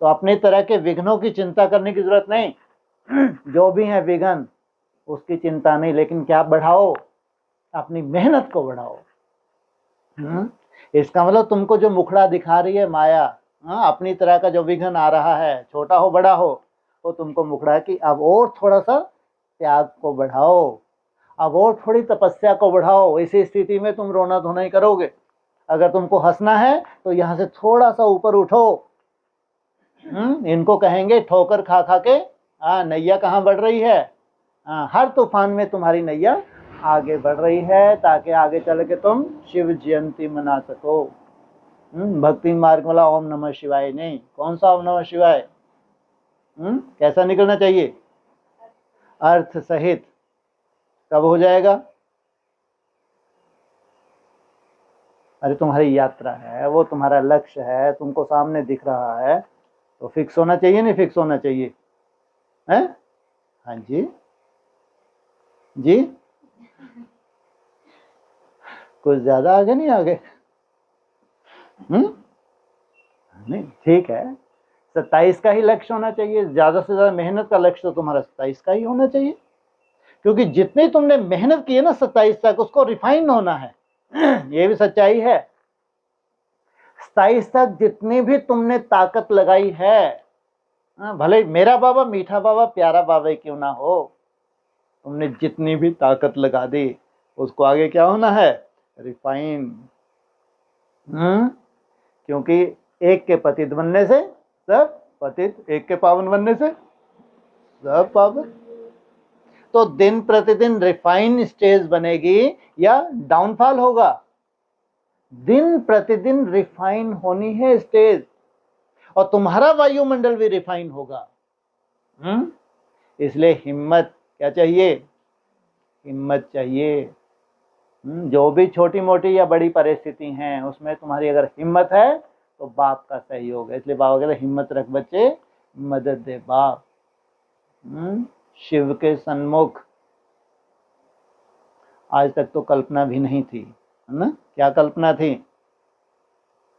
तो अपनी तरह के विघ्नों की चिंता करने की जरूरत नहीं। जो भी है विघ्न उसकी चिंता नहीं, लेकिन क्या बढ़ाओ, अपनी मेहनत को बढ़ाओ। इसका मतलब तुमको जो मुखड़ा दिखा रही है माया, अपनी तरह का जो विघ्न आ रहा है, छोटा हो बड़ा हो, वो तुमको मुखड़ा कि अब और थोड़ा सा त्याग को बढ़ाओ, अब और थोड़ी तपस्या को बढ़ाओ। इसी स्थिति में तुम रोना धोना ही करोगे। अगर तुमको हंसना है तो यहाँ से थोड़ा सा ऊपर उठो। इनको कहेंगे ठोकर खा खा के नैया कहाँ बढ़ रही है। हर तूफान में तुम्हारी नैया आगे बढ़ रही है, ताकि आगे चल के तुम शिव जयंती मना सको। भक्ति मार्ग वाला ओम नमः शिवाय नहीं, कौन सा ओम नमः शिवाय? कैसा निकलना चाहिए? अर्थ सहित। कब हो जाएगा? अरे तुम्हारी यात्रा है, वो तुम्हारा लक्ष्य है, तुमको सामने दिख रहा है, तो फिक्स होना चाहिए नहीं फिक्स होना चाहिए है? हाँ जी जी, कुछ ज्यादा आगे नहीं आगे? नहीं, ठीक है। 27 का ही लक्ष्य होना चाहिए। ज्यादा से ज्यादा मेहनत का लक्ष्य तो तुम्हारा 27 का ही होना चाहिए, क्योंकि जितनी तुमने मेहनत की है ना 27 तक, उसको रिफाइन होना है। ये भी सच्चाई है। 27 तक जितनी भी तुमने ताकत लगाई है, भले मेरा बाबा मीठा बाबा प्यारा बाबा ही क्यों ना हो, तुमने जितनी भी ताकत लगा दी, उसको आगे क्या होना है? रिफाइन। क्योंकि एक के पतित बनने से सब पतित, एक के पावन बनने से सब पावन। तो दिन प्रतिदिन रिफाइन स्टेज बनेगी या डाउनफॉल होगा? दिन प्रतिदिन रिफाइन होनी है स्टेज, और तुम्हारा वायुमंडल भी रिफाइन होगा। इसलिए हिम्मत क्या चाहिए? हिम्मत चाहिए। जो भी छोटी मोटी या बड़ी परिस्थिति हैं उसमें तुम्हारी अगर हिम्मत है तो बाप का सहयोग है। इसलिए बाबा कहते हिम्मत रख बच्चे, मदद दे बाप। शिव के सन्मुख आज तक तो कल्पना भी नहीं थी, है ना? क्या कल्पना थी?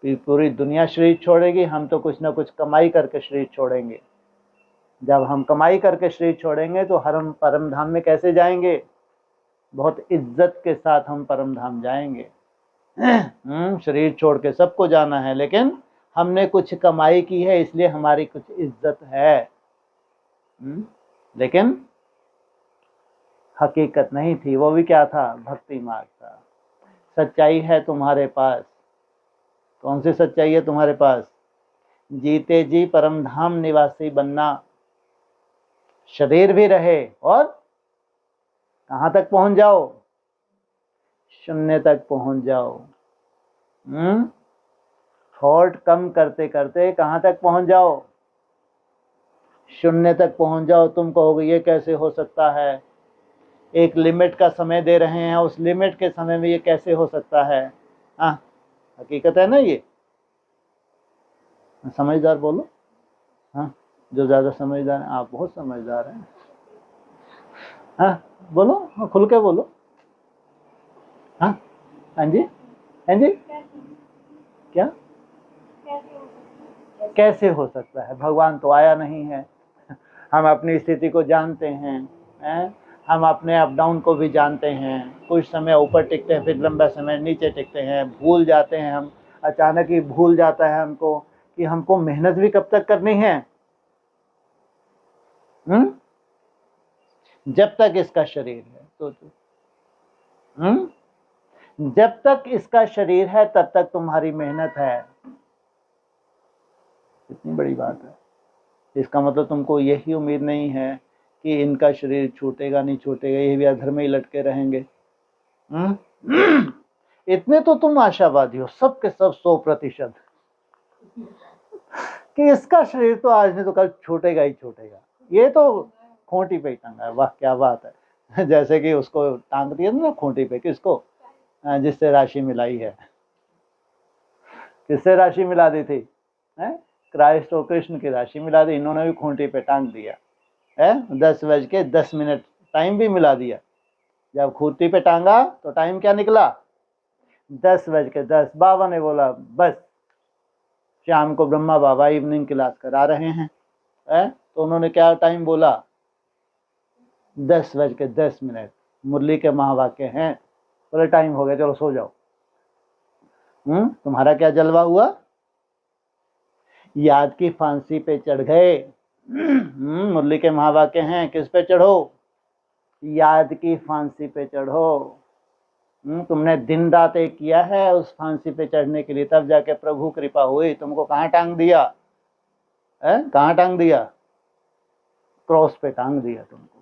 पूरी दुनिया शरीर छोड़ेगी, हम तो कुछ ना कुछ कमाई करके शरीर छोड़ेंगे। जब हम कमाई करके शरीर छोड़ेंगे तो हम परम धाम में कैसे जाएंगे? बहुत इज्जत के साथ हम परम धाम जाएंगे। शरीर छोड़ के सबको जाना है, लेकिन हमने कुछ कमाई की है इसलिए हमारी कुछ इज्जत है। लेकिन हकीकत नहीं थी। वो भी क्या था? भक्ति मार्ग था। सच्चाई है तुम्हारे पास। कौन सी सच्चाई है तुम्हारे पास? जीते जी परम धाम निवासी बनना। शरीर भी रहे और कहां तक पहुंच जाओ? शून्य तक पहुंच जाओ। थॉट कम करते करते कहां तक पहुंच जाओ? शून्य तक पहुंच जाओ। तुम कहोगे ये कैसे हो सकता है, एक लिमिट का समय दे रहे हैं, उस लिमिट के समय में ये कैसे हो सकता है? हाँ, हकीकत है ना ये। समझदार बोलो। हाँ, जो ज़्यादा समझदार है, आप बहुत समझदार हैं। हाँ बोलो, हाँ खुल के बोलो। हाँ हाँ जी, हाँ जी, क्या कैसे हो सकता है? भगवान तो आया नहीं है। हम अपनी स्थिति को जानते हैं, हम अपने अप डाउन को भी जानते हैं। कुछ समय ऊपर टिकते हैं, फिर लंबा समय नीचे टिकते हैं, भूल जाते हैं हम। अचानक ही भूल जाता है हमको कि हमको मेहनत भी कब तक करनी है। जब तक इसका शरीर है तो जब तक इसका शरीर है तब तक तुम्हारी मेहनत है। इतनी बड़ी बात है। इसका मतलब तुमको यही उम्मीद नहीं है कि इनका शरीर छूटेगा नहीं छूटेगा, ये भी अधर में ही लटके रहेंगे। इतने तो तुम आशावादी हो, सब के सब 100% कि इसका शरीर तो आज नहीं तो कल छूटेगा ही छूटेगा। ये तो खूंटी पे ही टंगा है। वाह क्या बात है। जैसे कि उसको टांग दिया ना खूंटी पे, किसको? जिससे राशि मिलाई है। किससे राशि मिला दी थी? क्राइस्ट और कृष्ण की राशि मिला दी, इन्होंने भी खूंटी पे टांग दिया है। 10:10 टाइम भी मिला दिया। जब खूंटी पे टांगा तो टाइम क्या निकला? 10:10। बाबा ने बोला बस शाम को ब्रह्मा बाबा इवनिंग क्लास करा रहे हैं, तो उन्होंने क्या टाइम बोला? 10:10। मुरली के महावाक्य हैं, बोले टाइम हो गया चलो सो जाओ। तुम्हारा क्या जलवा हुआ? याद की फांसी पे चढ़ गए। मुरली के महावाक्य हैं, किस पे चढ़ो? याद की फांसी पे चढ़ो। तुमने दिन रात एक किया है उस फांसी पे चढ़ने के लिए, तब जाके प्रभु कृपा हुई। तुमको कहाँ टांग दिया? कहाँ टांग दिया? क्रॉस पे टांग दिया तुमको।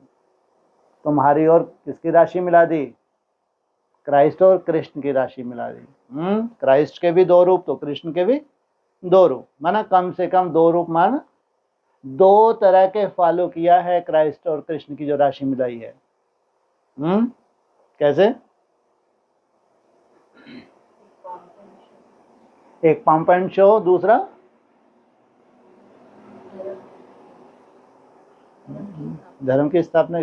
तुम्हारी और किसकी राशि मिला दी? क्राइस्ट और कृष्ण की राशि मिला दी। क्राइस्ट के भी 2 रूप तो कृष्ण के भी 2 रूप, माना कम से कम 2 रूप, माना 2 तरह के फॉलो किया है क्राइस्ट और कृष्ण की जो राशि मिलाई है। कैसे? एक पंप एंड शो, दूसरा धर्म की स्थापना।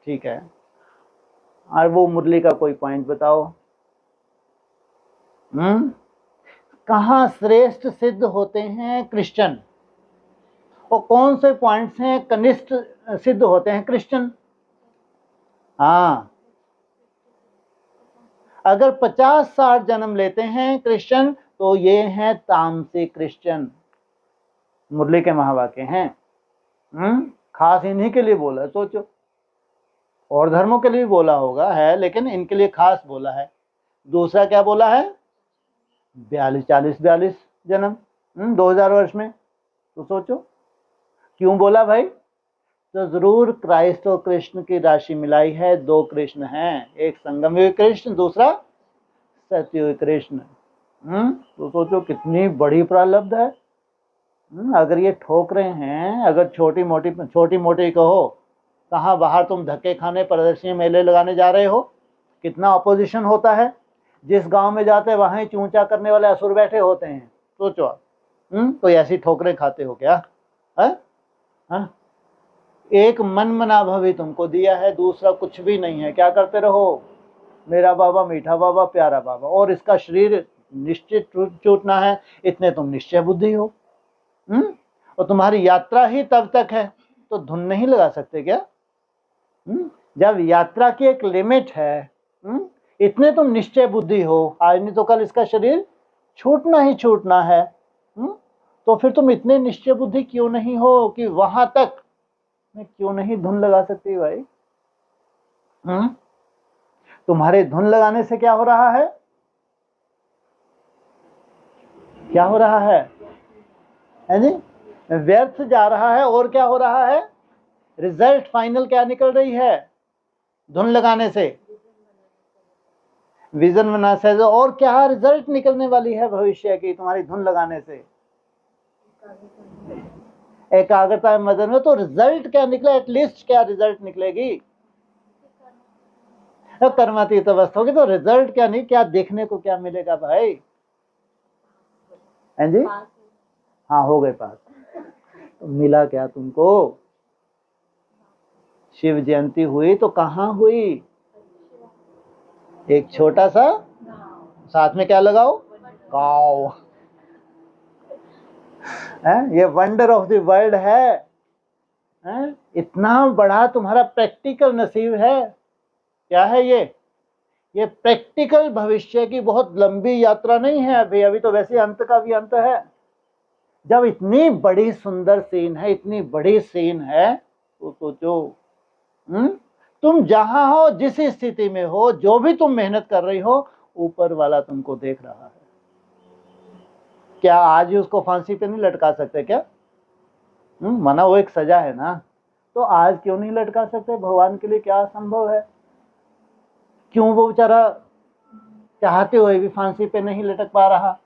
ठीक है, और वो मुरली का कोई पॉइंट बताओ। कहाँ श्रेष्ठ सिद्ध होते हैं? क्रिश्चियन। और कौन से पॉइंट्स हैं कनिष्ठ सिद्ध होते हैं? क्रिश्चियन। हाँ, अगर 50-60 जन्म लेते हैं क्रिश्चियन तो ये हैं तामसिक क्रिश्चियन। मुरली के महावाक्य हैं, खास इन्हीं के लिए बोला। सोचो, और धर्मों के लिए भी बोला होगा है, लेकिन इनके लिए खास बोला है। दूसरा क्या बोला है? 42 जन्म 2000 वर्ष में। तो सोचो क्यों बोला भाई? तो जरूर क्राइस्ट और कृष्ण की राशि मिलाई है। 2 कृष्ण हैं, एक संगमयुग कृष्ण, दूसरा सत्ययुग कृष्ण। तो सोचो कितनी बड़ी प्रारब्ध है। अगर ये ठोक रहे हैं, अगर छोटी मोटी कहो, कहाँ बाहर तुम धक्के खाने प्रदर्शनी मेले लगाने जा रहे हो, कितना अपोजिशन होता है। जिस गांव में जाते हैं वहां ही चूंचा करने वाले असुर बैठे होते हैं। सोचो आप, कोई ऐसी ठोकरें खाते हो क्या? है? एक मन मना भवी तुमको दिया है, दूसरा कुछ भी नहीं है। क्या करते रहो? मेरा बाबा, मीठा बाबा, प्यारा बाबा, और इसका शरीर निश्चित छूटना है, इतने तुम निश्चय बुद्धि हो। और तुम्हारी यात्रा ही तब तक है, तो धुन नहीं लगा सकते क्या? जब यात्रा की एक लिमिट है, इतने तुम निश्चय बुद्धि हो, आज नहीं तो कल इसका शरीर छूटना ही छूटना है। तो फिर तुम इतने निश्चय बुद्धि क्यों नहीं हो कि वहां तक मैं क्यों नहीं धुन लगा सकती भाई? तुम्हारे धुन लगाने से क्या हो रहा है? क्या हो रहा है जी? व्यर्थ जा रहा है। और क्या हो रहा है? रिजल्ट फाइनल क्या निकल रही है धुन लगाने से? विजन बना से। और क्या रिजल्ट निकलने वाली है भविष्य की तुम्हारी धुन लगाने से? एकाग्रता मदन में। तो रिजल्ट क्या निकला? एटलीस्ट क्या रिजल्ट निकलेगी? कर्मातीत अवस्था होगी तो रिजल्ट क्या नहीं, क्या देखने को क्या मिलेगा भाई? हैं जी? हाँ हो गए पास। तो मिला क्या तुमको? शिव जयंती हुई तो कहाँ हुई? एक छोटा सा, साथ में क्या लगाओ? गाँव। ये वंडर ऑफ द वर्ल्ड है। इतना बड़ा तुम्हारा प्रैक्टिकल नसीब है। क्या है ये प्रैक्टिकल भविष्य की बहुत लंबी यात्रा नहीं है अभी, अभी तो वैसे अंत का भी अंत है। जब इतनी बड़ी सुंदर सीन है, इतनी बड़ी सीन है, तो सोचो तुम जहां हो, जिस स्थिति में हो, जो भी तुम मेहनत कर रही हो, ऊपर वाला तुमको देख रहा है। क्या आज ही उसको फांसी पे नहीं लटका सकते क्या? माना वो एक सजा है ना, तो आज क्यों नहीं लटका सकते? भगवान के लिए क्या असंभव है? क्यों वो बेचारा चाहते हुए भी फांसी पे नहीं लटक पा रहा?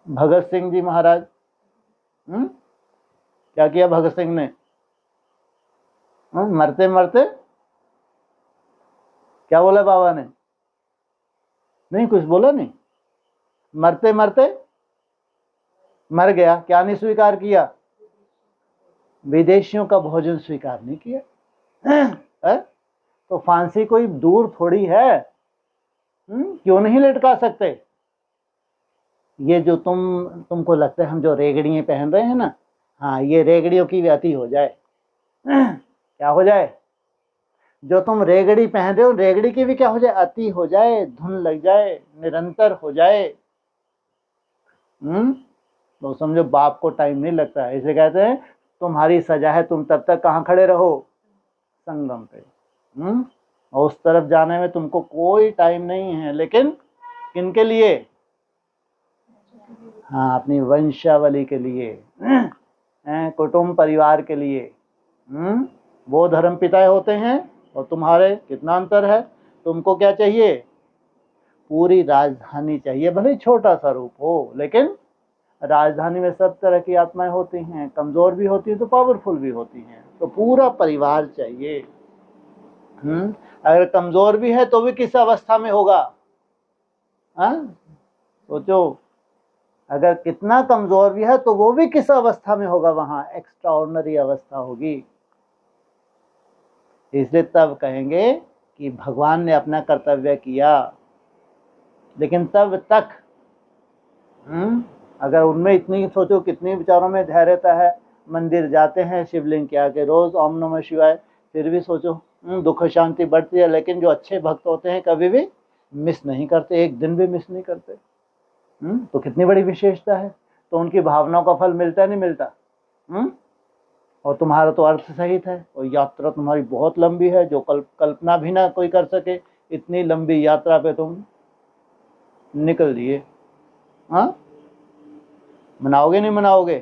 भगत सिंह जी महाराज, क्या किया भगत सिंह ने? मरते मरते क्या बोला बाबा ने? नहीं कुछ बोला नहीं। मरते मरते मर गया। क्या नहीं स्वीकार किया? विदेशियों का भोजन स्वीकार नहीं किया। तो फांसी कोई दूर थोड़ी है। क्यों नहीं लटका सकते? ये जो तुमको लगता है हम जो रेगड़ियां पहन रहे हैं ना, हाँ ये रेगड़ियों की भी अति हो जाए। क्या हो जाए? जो तुम रेगड़ी पहन रहे हो, रेगड़ी की भी क्या हो जाए? अति हो जाए, धुन लग जाए, निरंतर हो जाए। तो समझो बाप को टाइम नहीं लगता है, इसे कहते हैं तुम्हारी सजा है, तुम तब तक कहाँ खड़े रहो? संगम पे। और उस तरफ जाने में तुमको कोई टाइम नहीं है, लेकिन किनके लिए? हाँ अपनी वंशावली के लिए, कुटुंब परिवार के लिए। वो धर्म पिता होते हैं और तुम्हारे कितना अंतर है? तुमको क्या चाहिए? पूरी राजधानी चाहिए, भले छोटा सा रूप हो, लेकिन राजधानी में सब तरह की आत्माएं होती हैं, कमजोर भी होती हैं तो पावरफुल भी होती हैं। तो पूरा परिवार चाहिए। अगर कमजोर भी है तो भी किस अवस्था में होगा? सोचो, अगर कितना कमजोर भी है तो वो भी किस अवस्था में होगा? वहां एक्स्ट्राऑर्डिनरी अवस्था होगी। इसलिए तब कहेंगे कि भगवान ने अपना कर्तव्य किया, लेकिन तब तक अगर उनमें इतनी, सोचो कितनी विचारों में धैर्यता है। मंदिर जाते हैं, शिवलिंग के आगे रोज ओम नमः शिवाय, फिर भी सोचो दुख शांति बढ़ती है। लेकिन जो अच्छे भक्त होते हैं कभी भी मिस नहीं करते, एक दिन भी मिस नहीं करते। तो कितनी बड़ी विशेषता है। तो उनकी भावनाओं का फल मिलता नहीं मिलता? और तुम्हारा तो अर्थ सहित है, और यात्रा तुम्हारी बहुत लंबी है, जो कल्पना भी ना कोई कर सके। इतनी लंबी यात्रा पे तुम निकल दिए। हाँ मनाओगे नहीं मनाओगे?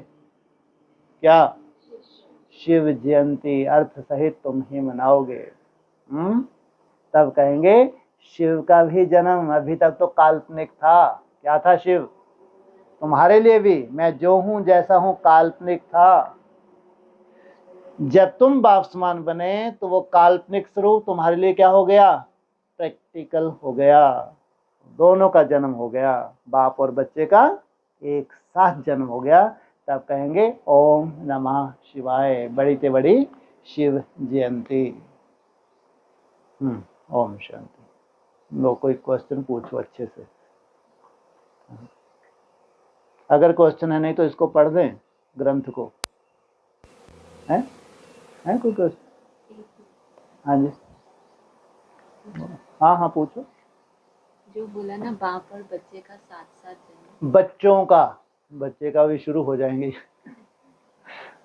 क्या? शिव जयंती अर्थ सहित तुम ही मनाओगे। तब कहेंगे शिव का भी जन्म अभी तक तो काल्पनिक था। क्या था शिव? तुम्हारे लिए भी मैं जो हूं जैसा हूं काल्पनिक था। जब तुम बाप समान बने तो वो काल्पनिक स्वरूप तुम्हारे लिए क्या हो गया? प्रैक्टिकल हो गया। दोनों का जन्म हो गया, बाप और बच्चे का एक साथ जन्म हो गया। तब कहेंगे ओम नमः शिवाय, बड़ी से बड़ी शिव जयंती। ओम शांति। लो कोई क्वेश्चन पूछो अच्छे से। अगर क्वेश्चन है नहीं तो इसको पढ़ दें, ग्रंथ को। है कोई क्वेश्चन? हाँ जी, हाँ पूछो। जो बोला ना बाप और बच्चे का साथ साथ जन्म, बच्चे का भी शुरू हो जाएंगे।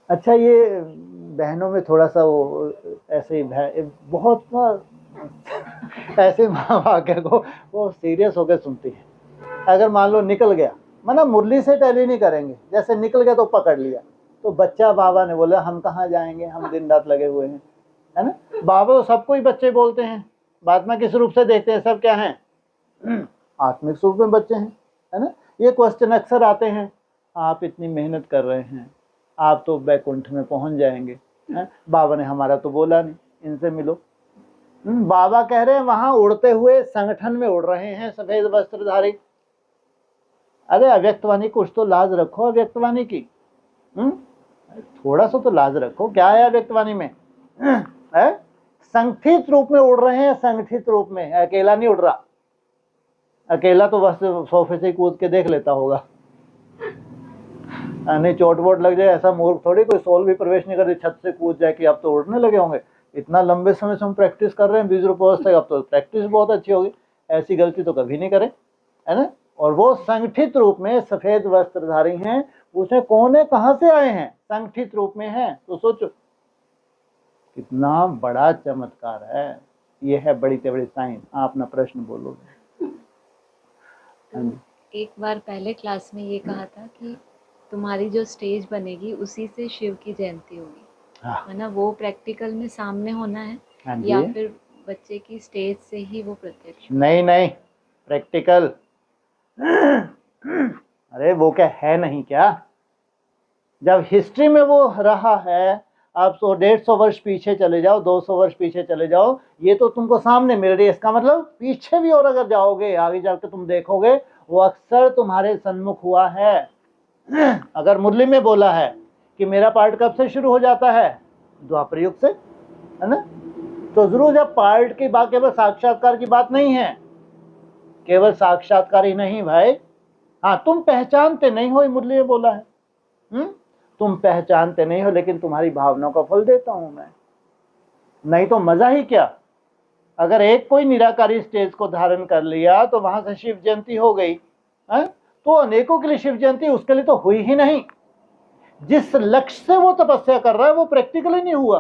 अच्छा ये बहनों में थोड़ा सा वो ऐसे ही बहुत ना ऐसे माँ वाक्य को वो सीरियस होकर सुनती है। अगर मान लो निकल गया, माना मुरली से टैली नहीं करेंगे, जैसे निकल गया तो पकड़ लिया, तो बच्चा बाबा ने बोला हम कहाँ जाएंगे, हम दिन रात लगे हुए हैं, है ना। बाबा तो सबको ही बच्चे बोलते हैं, बाद में किस रूप से देखते हैं? सब क्या हैं? आत्मिक रूप में बच्चे हैं, है ना। ये क्वेश्चन अक्सर आते हैं, आप इतनी मेहनत कर रहे हैं, आप तो बैकुंठ में पहुंच जाएंगे, है? बाबा ने हमारा तो बोला नहीं, इनसे मिलो। बाबा कह रहे हैं वहां उड़ते हुए संगठन में उड़ रहे हैं सफेद वस्त्रधारी। अरे अव्यक्तवाणी कुछ तो लाज रखो अव्यक्तवाणी की। थोड़ा सा तो लाज रखो, क्या है अव्यक्तवाणी में? है संगठित रूप में उड़ रहे हैं, संगठित रूप में, अकेला नहीं उड़ रहा। अकेला तो बस सोफे से कूद के देख लेता होगा, नहीं चोट वोट लग जाए ऐसा मूर्ख थोड़ी, कोई सोल भी प्रवेश नहीं करती छत से कूद जाए कि अब तो उड़ने लगे होंगे। इतना लंबे समय से हम प्रैक्टिस कर रहे हैं 20 रुपये तक, अब तो प्रैक्टिस बहुत अच्छी होगी, ऐसी गलती तो कभी नहीं करें, है ना। और वो संगठित रूप में सफेद वस्त्रधारी हैं, पूछे कौन है, कहाँ से आए हैं? संगठित रूप में हैं। तो सोचो कितना बड़ा चमत्कार है, ये है बड़ी से बड़ी साइन। आप अपना प्रश्न बोलोगे। एक बार पहले क्लास में ये कहा था कि तुम्हारी जो स्टेज बनेगी उसी से शिव की जयंती होगी, है ना। वो प्रैक्टिकल में सामने होना है या फिर बच्चे की स्टेज से ही वो प्रत्यक्ष? नहीं नहीं, प्रैक्टिकल। अरे वो क्या है नहीं क्या? जब हिस्ट्री में वो रहा है, आप 150 वर्ष पीछे चले जाओ, 200 वर्ष पीछे चले जाओ, ये तो तुमको सामने मिल रही है। इसका मतलब पीछे भी और अगर जाओगे आगे जाकर तुम देखोगे वो अक्सर तुम्हारे सन्मुख हुआ है। अगर मुरली में बोला है कि मेरा पार्ट कब से शुरू हो जाता है? द्वापर युग से, है ना। तो जरूर जब पार्ट की बात, केवल साक्षात्कार की बात नहीं है, केवल साक्षात्कार ही नहीं भाई। हाँ तुम पहचानते नहीं हो, मुरली में बोला है। तुम पहचानते नहीं हो, लेकिन तुम्हारी भावनाओं का फल देता हूं मैं। नहीं तो मजा ही क्या। अगर एक कोई निराकारी स्टेज को धारण कर लिया तो वहां से शिव जयंती हो गई है, तो अनेकों के लिए शिव जयंती उसके लिए तो हुई ही नहीं। जिस लक्ष्य से वो तपस्या कर रहा है वो प्रैक्टिकली नहीं हुआ।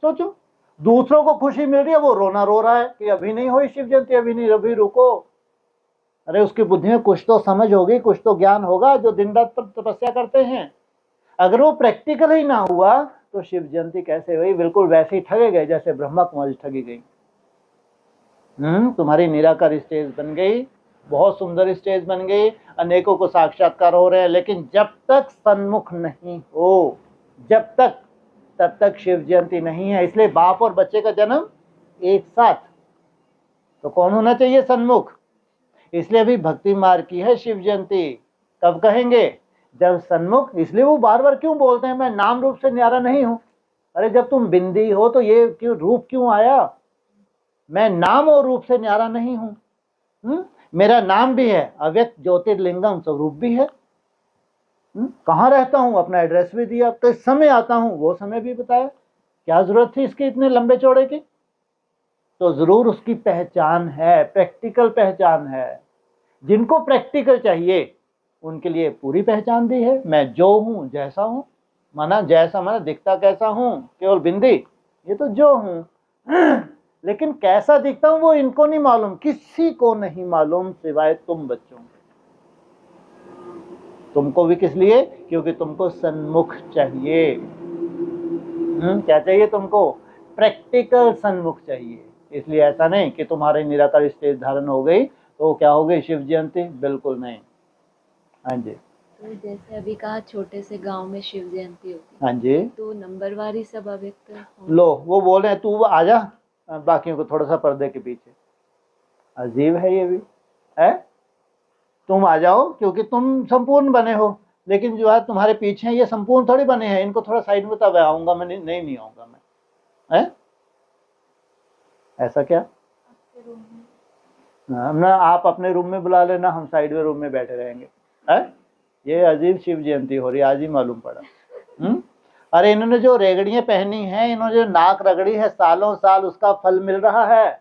सोचो, दूसरों को खुशी मिल रही है, वो रोना रो रहा है कि अभी नहीं हुई शिव जयंती, अभी नहीं, अभी रुको। अरे उसकी बुद्धि में कुछ तो समझ होगी, कुछ तो ज्ञान होगा, जो दिन रात पर तपस्या करते हैं। अगर वो प्रैक्टिकल ही ना हुआ तो शिव जयंती कैसे हुई? बिल्कुल वैसे ही ठगे गए जैसे ब्रह्मा कुमारी ठगी गई। तुम्हारी निराकार स्टेज बन गई, बहुत सुंदर स्टेज बन गई, अनेकों को साक्षात्कार हो रहे हैं, लेकिन जब तक सन्मुख नहीं हो, जब तक, तब तक शिव जयंती नहीं है। इसलिए बाप और बच्चे का जन्म एक साथ, तो कौन होना चाहिए? सन्मुख। इसलिए अभी भक्ति मार्ग की है शिव जयंती। कब कहेंगे? जब सन्मुख। इसलिए वो बार बार क्यों बोलते हैं मैं नाम रूप से न्यारा नहीं हूं। अरे जब तुम बिंदी हो तो ये क्यों रूप क्यों आया? मैं नाम और रूप से न्यारा नहीं हूं। मेरा नाम भी है अव्यक्त ज्योतिर्लिंगम, स्वरूप भी है। कहाँ रहता हूं अपना एड्रेस भी दिया, किस समय आता हूं वो समय भी बताया। क्या जरूरत थी इसकी इतने लंबे चौड़े की? तो जरूर उसकी पहचान है, प्रैक्टिकल पहचान है। जिनको प्रैक्टिकल चाहिए उनके लिए पूरी पहचान दी है। मैं जो हूं जैसा हूं, माना जैसा, माना दिखता कैसा हूं, केवल बिंदी, ये तो जो हूं। लेकिन कैसा दिखता हूं वो इनको नहीं मालूम, किसी को नहीं मालूम सिवाय तुम बच्चों के। तुमको भी किस लिए? क्योंकि तुमको सन्मुख चाहिए। क्या चाहिए तुमको? प्रैक्टिकल सन्मुख चाहिए। इसलिए ऐसा नहीं कि तुम्हारे निराकार स्टेज धारण हो गई तो क्या हो गई शिव जयंती, बिल्कुल नहीं। हाँ जी। तो जैसे अभी कहा छोटे से गांव में शिव जयंती होती है, हाँ जी, तो नंबरवार ही सब अव्यक्त लो वो बोल रहे हैं तू आ जा, बाकियों को थोड़ा सा पर्दे के पीछे। अजीब है ये भी है। तुम आ जाओ क्योंकि तुम संपूर्ण बने हो, लेकिन जो है तुम्हारे पीछे ये संपूर्ण थोड़ी बने हैं, इनको थोड़ा साइड में, तब आऊंगा मैं, नहीं आऊंगा मैं, है ऐसा क्या? ना आप अपने रूम में बुला लेना, हम साइड में रूम में बैठे रहेंगे, है। ये अजीब शिव जयंती हो रही है, आज ही मालूम पड़ा। अरे इन्होंने जो रेगड़ियां पहनी हैं, इन्होंने जो नाक रगड़ी है, सालों साल उसका फल मिल रहा है।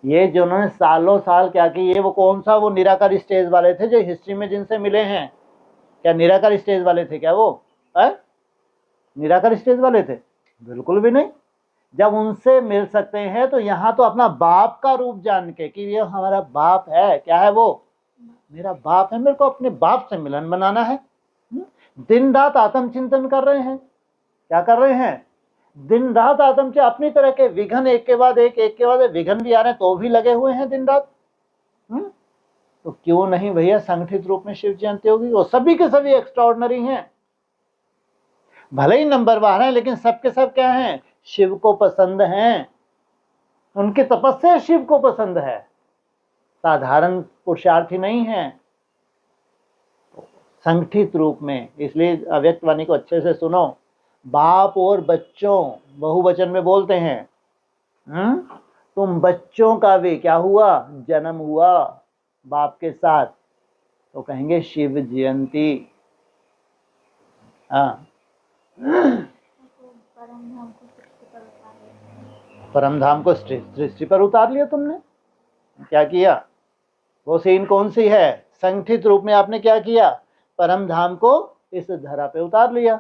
ये जो उन्होंने सालों साल क्या की, ये वो कौन सा वो निराकार स्टेज वाले थे जो हिस्ट्री में जिनसे मिले हैं? क्या निराकार स्टेज वाले थे क्या वो? निराकार स्टेज वाले थे? बिल्कुल भी नहीं। जब उनसे मिल सकते हैं तो यहाँ तो अपना बाप का रूप जान के कि ये हमारा बाप है, क्या है वो? मेरा बाप है, मेरे को अपने बाप से मिलन बनाना है। दिन रात आत्मचिंतन कर रहे हैं। क्या कर रहे हैं? दिन रात आत्म से अपनी तरह के विघन एक के बाद एक के बाद एक विघन भी आ रहे हैं तो भी लगे हुए हैं दिन रात। तो क्यों नहीं भैया संगठित रूप में शिव जयंती होगी? वो सभी के सभी एक्स्ट्राऑर्डिनरी हैं, भले ही नंबर 12 हैं, लेकिन सबके सब क्या हैं? शिव को पसंद हैं, उनकी तपस्या शिव को पसंद है, साधारण पुरुषार्थी नहीं है, संगठित रूप में। इसलिए अव्यक्त वाणी को अच्छे से सुनो। बाप और बच्चों बहुवचन में बोलते हैं। तुम बच्चों का भी क्या हुआ, जन्म हुआ बाप के साथ, तो कहेंगे शिव जयंती। हाँ, परम धाम को सृष्टि पर उतार लिया तुमने। क्या किया? वो सीन कौन सी है? संगठित रूप में आपने क्या किया? परम धाम को इस धरा पे उतार लिया।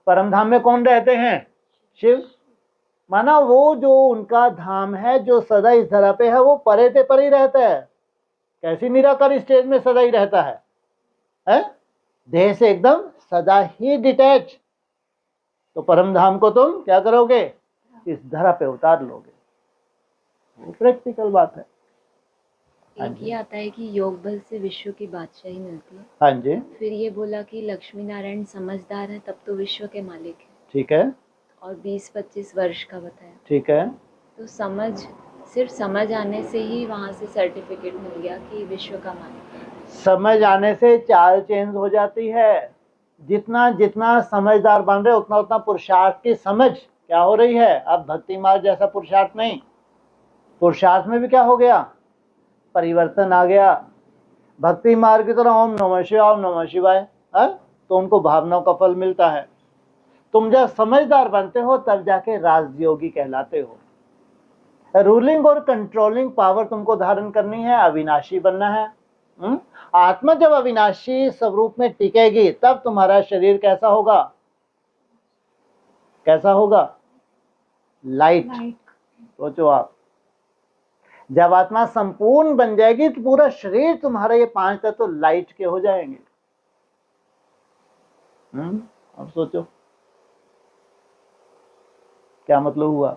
परम धाम में कौन रहते हैं? शिव। माना वो जो उनका धाम है, जो सदा इस धरा पे है, वो परे ते परे ही रहता है। कैसी निराकार स्टेज में सदा ही रहता है? देह से एकदम सदा ही डिटैच। तो परम धाम को तुम क्या करोगे? इस धरा पे उतार लोगे। वो प्रैक्टिकल बात है। एक ये आता है कि योग बल से विश्व की बादशाही मिलती है। हाँ जी। फिर ये बोला कि लक्ष्मी नारायण समझदार है, तब तो विश्व के मालिक है। ठीक है। और 20-25 वर्ष का बताया। ठीक है। तो सिर्फ समझ आने से ही वहाँ से सर्टिफिकेट मिल गया कि विश्व का मालिक है। समझ आने से चाल चेंज हो जाती है। जितना जितना समझदार बन रहे उतना उतना पुरुषार्थ की समझ क्या हो रही है। अब भक्ति मार्ग जैसा पुरुषार्थ नहीं, पुरुषार्थ में भी क्या हो गया? परिवर्तन आ गया। भक्ति मार्ग की तरह ओम नमः शिवाय, ओम नमः शिवाय, तो उनको भावनाओं का फल मिलता है। तुम जब समझदार बनते हो तब जाके राजयोगी कहलाते हो। रूलिंग और कंट्रोलिंग पावर तुमको धारण करनी है, अविनाशी बनना है। आत्मा जब अविनाशी स्वरूप में टिकेगी तब तुम्हारा शरीर कैसा होगा? कैसा होगा? लाइट। सोचो आप, जब आत्मा संपूर्ण बन जाएगी तो पूरा शरीर तुम्हारा, ये 5 तत्व तो लाइट के हो जाएंगे। अब सोचो क्या मतलब हुआ?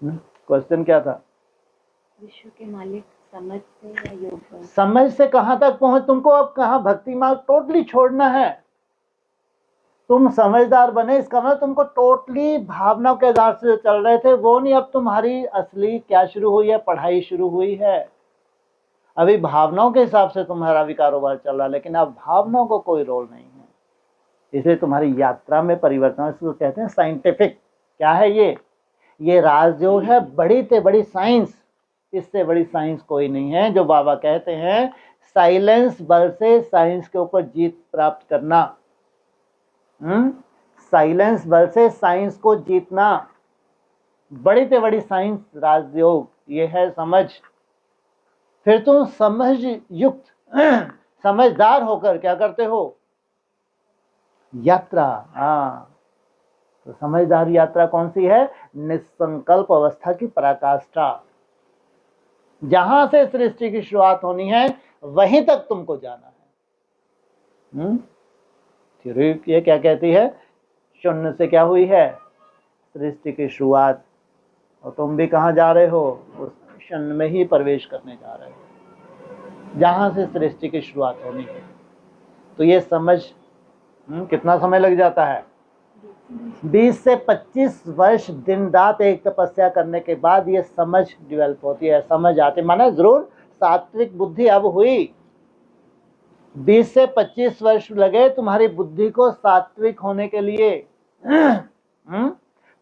क्वेश्चन क्या था? विश्व के मालिक समझ से या योग बल? समझ से कहां तक पहुंच? तुमको अब कहां भक्ति मार्ग टोटली छोड़ना है। तुम समझदार बने, इसका मतलब तुमको टोटली भावनाओं के आधार से चल रहे थे वो नहीं। अब तुम्हारी असली क्या शुरू हुई है? पढ़ाई शुरू हुई है। अभी भावनाओं के हिसाब से तुम्हारा भी कारोबार चल रहा है, लेकिन अब भावनाओं को कोई रोल नहीं है। इसलिए तुम्हारी यात्रा में परिवर्तन, इसको कहते हैं साइंटिफिक। क्या है ये राजयोग है, बड़ी से बड़ी साइंस। इससे बड़ी साइंस कोई नहीं है। जो बाबा कहते हैं साइलेंस बल से साइंस के ऊपर जीत प्राप्त करना। साइलेंस बल से साइंस को जीतना, बड़ी से बड़ी साइंस राजयोग। ये है समझ। फिर तुम समझ युक्त समझदार होकर क्या करते हो? यात्रा। तो समझदार यात्रा कौन सी है? निसंकल्प अवस्था की पराकाष्ठा। जहां से सृष्टि की शुरुआत होनी है वहीं तक तुमको जाना है। थ्योरी ये क्या कहती है? शून्य से क्या हुई है? सृष्टि की शुरुआत। और तुम भी कहाँ जा रहे हो? उस शून्य में ही प्रवेश करने जा रहे हो, जहां से सृष्टि की शुरुआत होनी है। तो ये समझ कितना समय लग जाता है? 20 से 25 वर्ष दिन रात एक तपस्या करने के बाद ये समझ डेवलप होती है, समझ आती। माना जरूर सात्विक बुद्धि अब हुई। 20 से 25 वर्ष लगे तुम्हारी बुद्धि को सात्विक होने के लिए।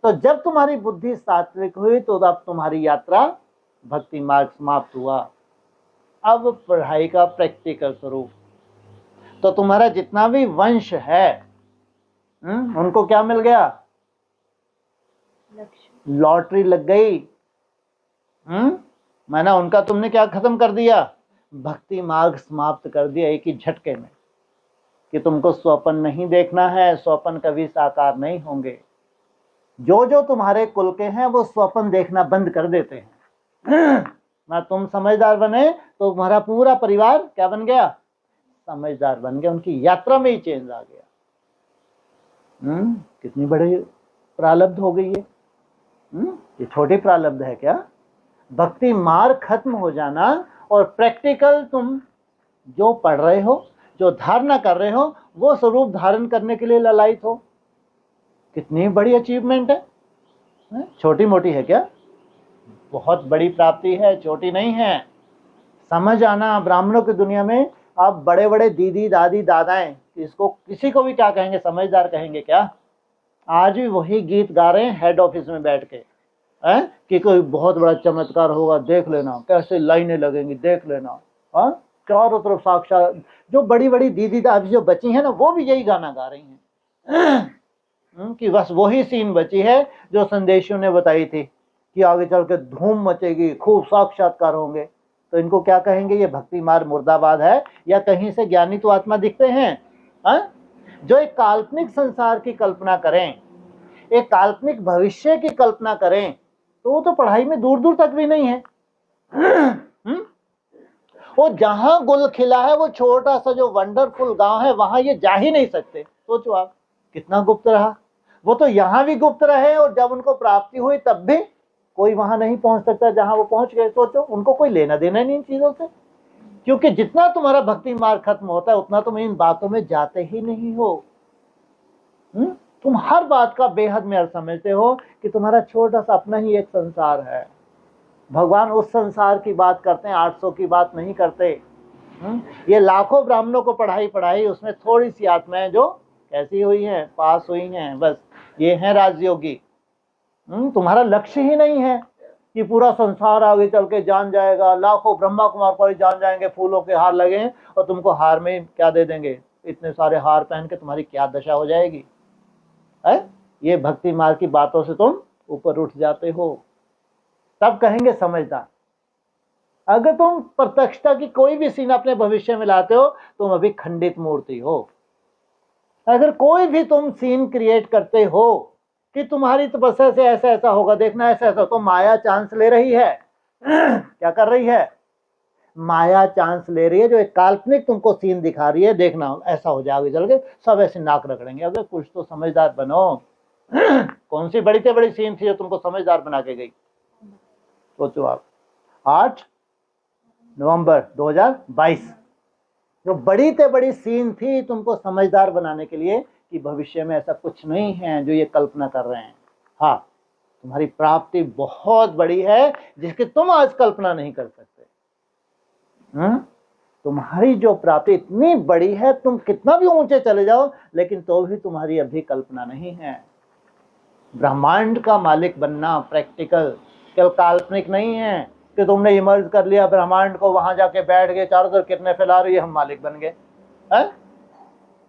तो जब तुम्हारी बुद्धि सात्विक हुई तो अब तुम्हारी यात्रा भक्ति मार्ग समाप्त हुआ। अब पढ़ाई का प्रैक्टिकल स्वरूप। तो तुम्हारा जितना भी वंश है उनको क्या मिल गया? लॉटरी लग गई। मैंने उनका तुमने क्या खत्म कर दिया? भक्ति मार्ग समाप्त कर दिया एक ही झटके में, कि तुमको स्वप्न नहीं देखना है। स्वप्न कभी साकार नहीं होंगे। जो जो तुम्हारे कुल के हैं वो स्वप्न देखना बंद कर देते हैं। ना तुम समझदार बने तो तुम्हारा पूरा परिवार क्या बन गया? समझदार बन गया। उनकी यात्रा में ही चेंज आ गया। कितनी बड़ी प्रारब्ध हो गई है। ये छोटी प्रारब्ध है क्या? भक्ति मार्ग खत्म हो जाना और प्रैक्टिकल तुम जो पढ़ रहे हो, जो धारणा कर रहे हो, वो स्वरूप धारण करने के लिए ललायित हो। कितनी बड़ी अचीवमेंट है, छोटी मोटी है क्या? बहुत बड़ी प्राप्ति है, छोटी नहीं है। समझ आना, ब्राह्मणों की दुनिया में आप बड़े बड़े दीदी दादी दादाएं, इसको किसी को भी क्या कहेंगे, समझदार कहेंगे क्या? आज भी वही गीत गा रहे हैं हेड ऑफिस में बैठ के, है कि कोई बहुत बड़ा चमत्कार होगा, देख लेना कैसे लाइनें लगेंगी, देख लेना। हाँ, चारों तरफ साक्षात। जो बड़ी बड़ी दीदी दादी जो बची हैं ना, वो भी यही गाना गा रही हैं कि बस वही सीन बची है जो संदेशियों ने बताई थी कि आगे चल के धूम मचेगी, खूब साक्षात्कार होंगे। तो इनको क्या कहेंगे? ये भक्ति मार्ग मुर्दाबाद है, या कहीं से ज्ञानी तो आत्मा दिखते हैं? हाँ? जो एक काल्पनिक संसार की कल्पना करें, एक काल्पनिक भविष्य की कल्पना करें, तो वो तो पढ़ाई में दूर दूर तक भी नहीं है। वो जहां गुल खिला है, वो छोटा सा जो वंडरफुल गांव है, वहां ये जा ही नहीं सकते। सोचो आप कितना गुप्त रहा। वो तो यहां भी गुप्त रहे, और जब उनको प्राप्ति हुई तब भी कोई वहां नहीं पहुंच सकता जहां वो पहुंच गए। सोचो, उनको कोई लेना देना नहीं इन चीजों से, क्योंकि जितना तुम्हारा भक्ति मार्ग खत्म होता है उतना तुम इन बातों में जाते ही नहीं हो। तुम हर बात का बेहद में अर्थ समझते हो कि तुम्हारा छोटा सा अपना ही एक संसार है। भगवान उस संसार की बात करते हैं, 800 की बात नहीं करते। ये लाखों ब्राह्मणों को पढ़ाई, उसमें थोड़ी सी आत्माएं जो कैसी हुई हैं, पास हुई हैं, बस ये हैं राजयोगी। तुम्हारा लक्ष्य ही नहीं है कि पूरा संसार आगे चल के जान जाएगा, लाखों ब्रह्मा कुमार पर जान जाएंगे, फूलों के हार लगे और तुमको हार में क्या दे देंगे, इतने सारे हार पहन के तुम्हारी क्या दशा हो जाएगी है? ये भक्ति मार्ग की बातों से तुम ऊपर उठ जाते हो, तब कहेंगे समझदार। अगर तुम प्रत्यक्षता की कोई भी सीन अपने भविष्य में लाते हो, तुम अभी खंडित मूर्ति हो। अगर कोई भी तुम सीन क्रिएट करते हो कि तुम्हारी तपस्या से ऐसा ऐसा होगा, देखना ऐसा ऐसा, तो माया चांस ले रही है। क्या कर रही है? माया चांस ले रही है, जो एक काल्पनिक तुमको सीन दिखा रही है, देखना ऐसा हो जाएगा, चल के सब ऐसे नाक रगड़ेंगे। अगर कुछ तो समझदार बनो। कौन सी बड़ी से बड़ी सीन थी जो तुमको समझदार बना के गई? सोचो आप, 8 नवंबर 2022 जो बड़ी से बड़ी सीन थी तुमको समझदार बनाने के लिए कि भविष्य में ऐसा कुछ नहीं है जो ये कल्पना कर रहे हैं। हाँ, तुम्हारी प्राप्ति बहुत बड़ी है जिसकी तुम आज कल्पना नहीं कर सकते। तुम्हारी जो प्राप्ति इतनी बड़ी है, तुम कितना भी ऊंचे चले जाओ, लेकिन तो भी तुम्हारी अभी कल्पना नहीं है। ब्रह्मांड का मालिक बनना प्रैक्टिकल, केवल काल्पनिक नहीं है कि तुमने इमर्ज कर लिया ब्रह्मांड को, वहां जाके बैठ गए, चारों तरफ कितने फैला रही है, हम मालिक बन गए।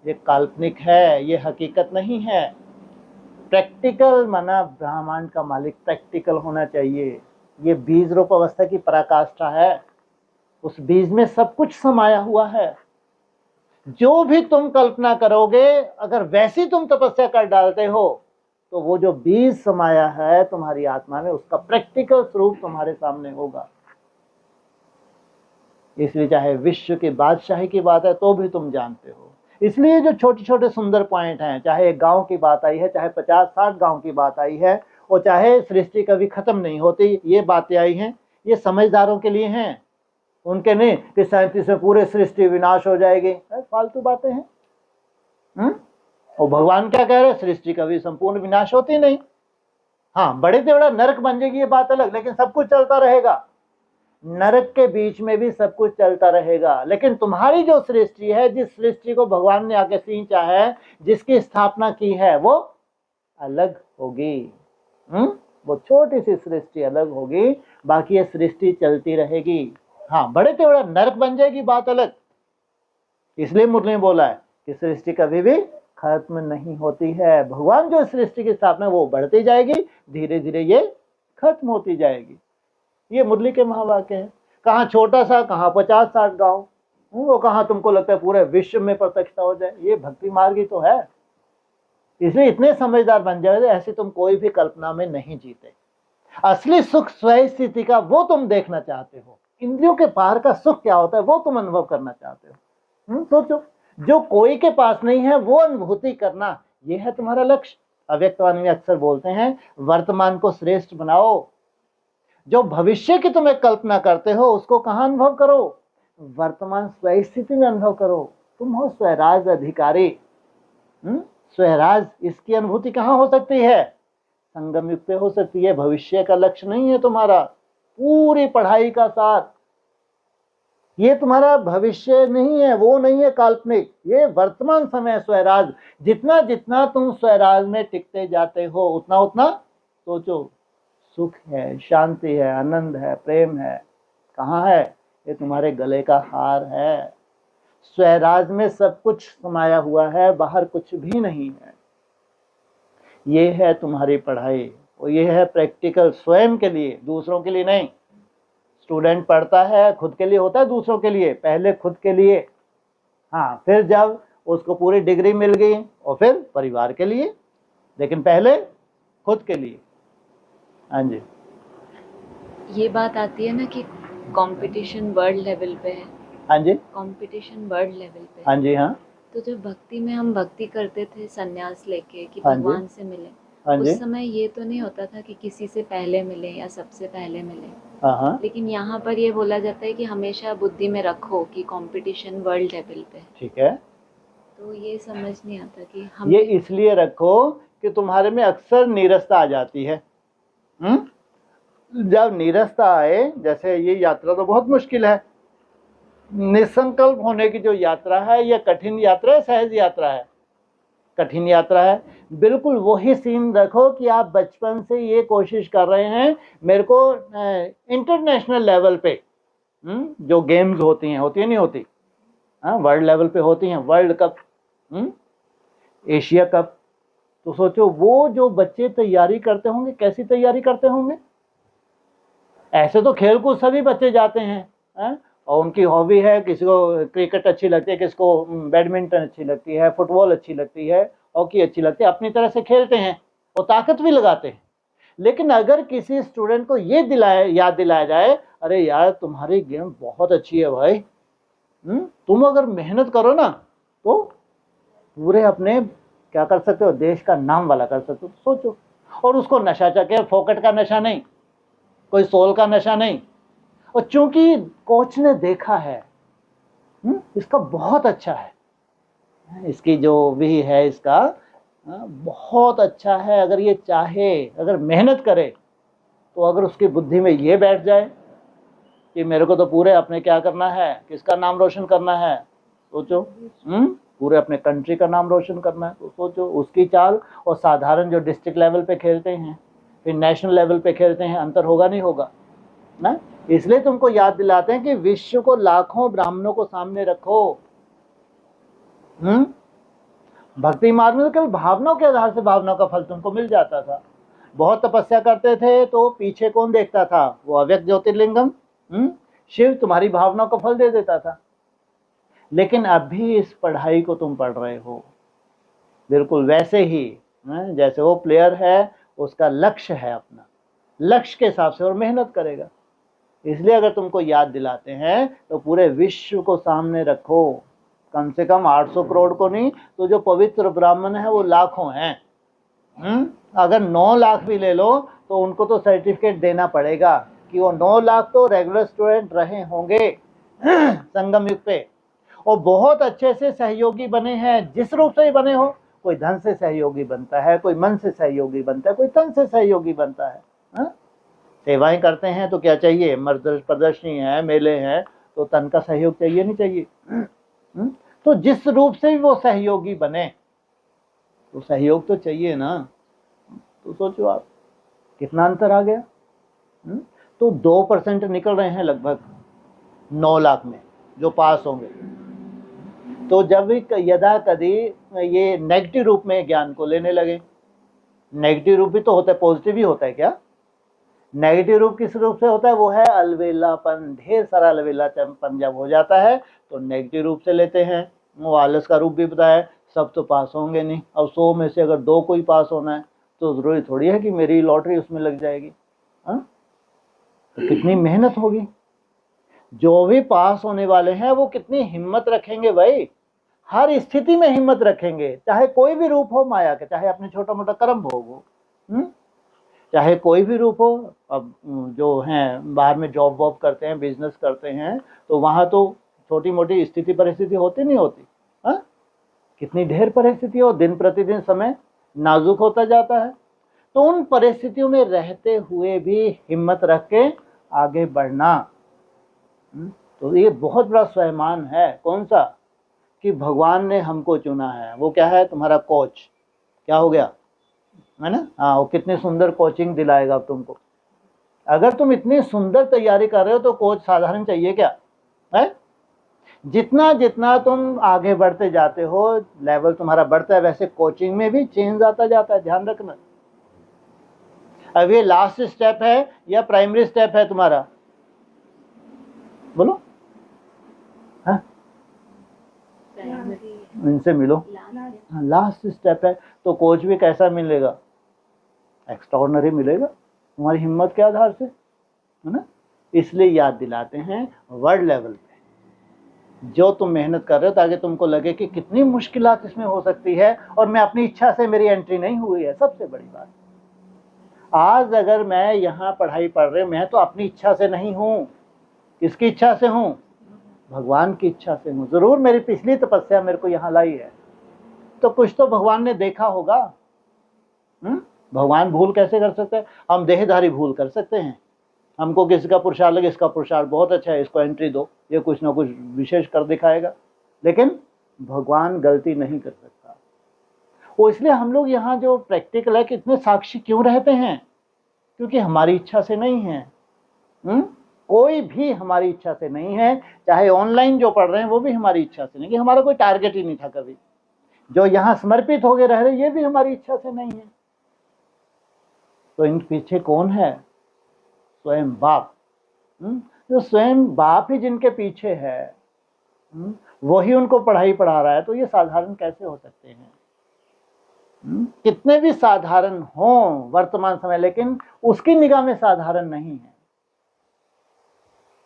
ये काल्पनिक है, ये हकीकत नहीं है। प्रैक्टिकल माना ब्रह्मांड का मालिक प्रैक्टिकल होना चाहिए। ये बीज रूप अवस्था की पराकाष्ठा है, उस बीज में सब कुछ समाया हुआ है। जो भी तुम कल्पना करोगे, अगर वैसी तुम तपस्या कर डालते हो, तो वो जो बीज समाया है तुम्हारी आत्मा में, उसका प्रैक्टिकल स्वरूप तुम्हारे सामने होगा। इसलिए चाहे विश्व की बादशाही की बात है तो भी तुम जानते हो। इसलिए जो छोटे छोटे सुंदर पॉइंट हैं, चाहे एक गांव की बात आई है, चाहे 50-60 गांव की बात आई है, और चाहे सृष्टि कभी खत्म नहीं होती, ये बातें आई हैं, ये समझदारों के लिए हैं, उनके नहीं कि 37 में पूरे सृष्टि विनाश हो जाएगी। फालतू बातें हैं। और भगवान क्या कह रहे हैं? सृष्टि कभी संपूर्ण विनाश होती नहीं। हाँ, बड़े से बड़ा नरक बन जाएगी ये बात अलग, लेकिन सब कुछ चलता रहेगा। नरक के बीच में भी सब कुछ चलता रहेगा। लेकिन तुम्हारी जो सृष्टि है, जिस सृष्टि को भगवान ने आके सींचा है, जिसकी स्थापना की है, वो अलग होगी। वो छोटी सी सृष्टि अलग होगी, बाकी ये सृष्टि चलती रहेगी। हाँ, बड़े से बड़ा नरक बन जाएगी, बात अलग। इसलिए मुरली ने बोला है कि सृष्टि कभी भी खत्म नहीं होती है। भगवान जो सृष्टि की स्थापना वो बढ़ती जाएगी, धीरे धीरे ये खत्म होती जाएगी। ये मुरली के महावाक्य है। कहाँ छोटा सा, कहाँ 50-60 गांव, वो कहाँ तुमको लगता है पूरे विश्व में प्रत्यक्षता हो जाए। ये भक्ति मार्ग ही तो है। इसलिए इतने समझदार बन जाए, ऐसे तुम कोई भी कल्पना में नहीं जीते। असली सुख स्वयं स्थिति का वो तुम देखना चाहते हो। इंद्रियों के पार का सुख क्या होता है वो तुम अनुभव करना चाहते हो। सोचो, जो कोई के पास नहीं है वो अनुभूति करना, ये है तुम्हारा लक्ष्य। अव्यक्तवाणी में अक्सर बोलते हैं, वर्तमान को श्रेष्ठ बनाओ। जो भविष्य की तुम एक कल्पना करते हो, उसको कहाँ अनुभव करो? वर्तमान स्वयं स्थिति में अनुभव करो। तुम हो स्वराज अधिकारी। स्वराज इसकी अनुभूति कहाँ हो सकती है? संगम युग पे हो सकती है। भविष्य का लक्ष्य नहीं है तुम्हारा, पूरी पढ़ाई का साथ, ये तुम्हारा भविष्य नहीं है, वो नहीं है काल्पनिक, ये वर्तमान समय स्वराज। जितना जितना तुम स्वराज में टिकते जाते हो उतना उतना सोचो सुख है, शांति है, आनंद है, प्रेम है। कहाँ है? ये तुम्हारे गले का हार है। स्वराज में सब कुछ समाया हुआ है, बाहर कुछ भी नहीं है। ये है तुम्हारी पढ़ाई, और ये है प्रैक्टिकल, स्वयं के लिए, दूसरों के लिए नहीं। स्टूडेंट पढ़ता है खुद के लिए होता है, दूसरों के लिए, पहले खुद के लिए, हाँ, फिर जब उसको पूरी डिग्री मिल गई और फिर परिवार के लिए, लेकिन पहले खुद के लिए। हाँ जी। ये बात आती है ना कि कंपटीशन वर्ल्ड लेवल पे है। हाँ जी, कंपटीशन वर्ल्ड लेवल पे। हाँ जी, हाँ। तो जब भक्ति में हम भक्ति करते थे संन्यास लेके कि हाँ जी, भगवान से मिले, हाँ जी, उस समय ये तो नहीं होता था कि किसी से पहले मिले या सबसे पहले मिले। हाँ हाँ, लेकिन यहाँ पर ये बोला जाता है कि हमेशा बुद्धि में रखो कि कंपटीशन वर्ल्ड लेवल पे। ठीक है। तो ये समझ नहीं आता कि ये हम इसलिए रखो कि तुम्हारे में अक्सर नीरसता आ जाती है। जब नीरसता आए, जैसे ये यात्रा तो बहुत मुश्किल है, निसंकल्प होने की जो यात्रा है, ये कठिन यात्रा है, सहज यात्रा है? कठिन यात्रा है। बिल्कुल वही सीन रखो कि आप बचपन से ये कोशिश कर रहे हैं, मेरे को इंटरनेशनल लेवल पे जो गेम्स होती हैं नहीं होती, हाँ, वर्ल्ड लेवल पे होती हैं, वर्ल्ड कप, एशिया कप, तो सोचो वो जो बच्चे तैयारी करते होंगे, कैसी तैयारी करते होंगे। ऐसे तो खेल कूद सभी बच्चे जाते हैं, और उनकी हॉबी है, किसी को क्रिकेट अच्छी लगती है, किसी को बैडमिंटन अच्छी लगती है, फुटबॉल अच्छी लगती है, हॉकी अच्छी लगती है, अपनी तरह से खेलते हैं और ताकत भी लगाते हैं। लेकिन अगर किसी स्टूडेंट को ये याद दिलाया जाए, अरे यार तुम्हारी गेम बहुत अच्छी है भाई, तुम अगर मेहनत करो ना तो पूरे अपने क्या कर सकते हो, देश का नाम वाला कर सकते हो। सोचो, और उसको नशा चाहिए, फोकट का नशा नहीं, कोई सोल का नशा नहीं। और चूंकि कोच ने देखा है इसका बहुत अच्छा है, इसकी जो भी है इसका बहुत अच्छा है, अगर ये चाहे, अगर मेहनत करे, तो अगर उसकी बुद्धि में ये बैठ जाए कि मेरे को तो पूरे अपने क्या करना है, किसका नाम रोशन करना है, सोचो, पूरे अपने कंट्री का नाम रोशन करना है, तो सोचो उसकी चाल और साधारण जो डिस्ट्रिक्ट लेवल पे खेलते हैं, फिर नेशनल लेवल पे खेलते हैं, अंतर होगा नहीं होगा ना। इसलिए तुमको याद दिलाते हैं कि विश्व को, लाखों ब्राह्मणों को सामने रखो। भक्ति मार्ग में केवल भावनाओं के आधार से भावनाओं का फल तुमको मिल जाता था। बहुत तपस्या करते थे तो पीछे कौन देखता था? वो अव्यक्त ज्योतिर्लिंगम शिव तुम्हारी भावनाओं का फल दे देता था। लेकिन अभी इस पढ़ाई को तुम पढ़ रहे हो बिल्कुल वैसे ही जैसे वो प्लेयर है, उसका लक्ष्य है, अपना लक्ष्य के हिसाब से और मेहनत करेगा। इसलिए अगर तुमको याद दिलाते हैं तो पूरे विश्व को सामने रखो, कम से कम 800 करोड़ को नहीं तो जो पवित्र ब्राह्मण है वो लाखों हैं। अगर 9 लाख भी ले लो तो उनको तो सर्टिफिकेट देना पड़ेगा कि वो 9 लाख तो रेगुलर स्टूडेंट रहे होंगे संगम युग पे, और बहुत अच्छे से सहयोगी बने हैं, जिस रूप से ही बने हो। कोई धन से सहयोगी बनता है, कोई मन से सहयोगी बनता है, कोई तन से सहयोगी बनता है। सेवाएं करते हैं तो क्या चाहिए, प्रदर्शनी है, मेले हैं, तो तन का सहयोग चाहिए नहीं चाहिए? तो जिस रूप से भी वो सहयोगी बने तो सहयोग तो चाहिए ना। तो सोचो आप कितना अंतर आ गया। तो 2% निकल रहे हैं लगभग 9 लाख में जो पास होंगे। तो जब यदा कभी ये नेगेटिव रूप में ज्ञान को लेने लगे, नेगेटिव रूप भी तो होता है, पॉजिटिव भी होता है क्या? नेगेटिव रूप किस रूप से होता है? वो है अलवेलापन, ढेर सारा अलवेलापन जब हो जाता है तो नेगेटिव रूप से लेते हैं। वो आलस का रूप भी बताया, सब तो पास होंगे नहीं, अब 100 में से अगर 2 को ही पास होना है तो जरूरी थोड़ी है कि मेरी लॉटरी उसमें लग जाएगी। तो कितनी मेहनत होगी। जो भी पास होने वाले हैं वो कितनी हिम्मत रखेंगे भाई, हर स्थिति में हिम्मत रखेंगे, चाहे कोई भी रूप हो माया के, चाहे अपने छोटा मोटा कर्म भोग हो, चाहे कोई भी रूप हो। अब जो हैं बाहर में जॉब वॉब करते हैं, बिजनेस करते हैं, तो वहाँ तो छोटी मोटी स्थिति परिस्थिति होती नहीं होती, कितनी ढेर परिस्थितियों, दिन प्रतिदिन समय नाजुक होता जाता है, तो उन परिस्थितियों में रहते हुए भी हिम्मत रख के आगे बढ़ना। तो ये बहुत बड़ा स्वाभिमान है। कौन सा? कि भगवान ने हमको चुना है। वो क्या है? तुम्हारा कोच। क्या हो गया, है ना? हाँ, वो कितनी सुंदर कोचिंग दिलाएगा तुमको। अगर तुम इतनी सुंदर तैयारी कर रहे हो तो कोच साधारण चाहिए क्या है? जितना जितना तुम आगे बढ़ते जाते हो, लेवल तुम्हारा बढ़ता है, वैसे कोचिंग में भी चेंज आता जाता है, ध्यान रखना। अब ये लास्ट स्टेप है या प्राइमरी स्टेप है तुम्हारा? बोलो। हाँ, इनसे मिलो। लास्ट स्टेप है, तो कोच भी कैसा मिलेगा? एक्स्ट्राऑर्डिनरी मिलेगा, तुम्हारी हिम्मत के आधार से, है ना? इसलिए याद दिलाते हैं वर्ल्ड लेवल पे जो तुम मेहनत कर रहे हो, ताकि तुमको लगे कि कितनी मुश्किलात इसमें हो सकती है और मैं अपनी इच्छा से मेरी एंट्री नहीं हुई है। सबसे बड़ी बात, आज अगर मैं यहाँ पढ़ाई पढ़ रहे हूँ, मैं तो अपनी इच्छा से नहीं हूँ। किसकी इच्छा से हूँ? भगवान की इच्छा से हूँ। जरूर मेरी पिछली तपस्या मेरे को यहाँ लाई है, तो कुछ तो भगवान ने देखा होगा। भगवान भूल कैसे कर सकते हैं? हम देहधारी भूल कर सकते हैं। हमको किसी का पुरुषार्थ लगे, इसका पुरुषार्थ बहुत अच्छा है, इसको एंट्री दो, ये कुछ ना कुछ विशेष कर दिखाएगा, लेकिन भगवान गलती नहीं कर सकता। वो इसलिए हम लोग यहाँ जो प्रैक्टिकल है कि इतने साक्षी क्यों रहते हैं? क्योंकि हमारी इच्छा से नहीं है। कोई भी हमारी इच्छा से नहीं है। चाहे ऑनलाइन जो पढ़ रहे हैं वो भी हमारी इच्छा से नहीं, कि हमारा कोई टारगेट ही नहीं था कभी। जो यहाँ समर्पित होके रह रहे, ये भी हमारी इच्छा से नहीं है। तो इन पीछे कौन है? स्वयं बाप। जो स्वयं बाप ही जिनके पीछे है, वही उनको पढ़ाई पढ़ा रहा है, तो ये साधारण कैसे हो सकते हैं? कितने भी साधारण हों वर्तमान समय, लेकिन उसकी निगाह में साधारण नहीं है।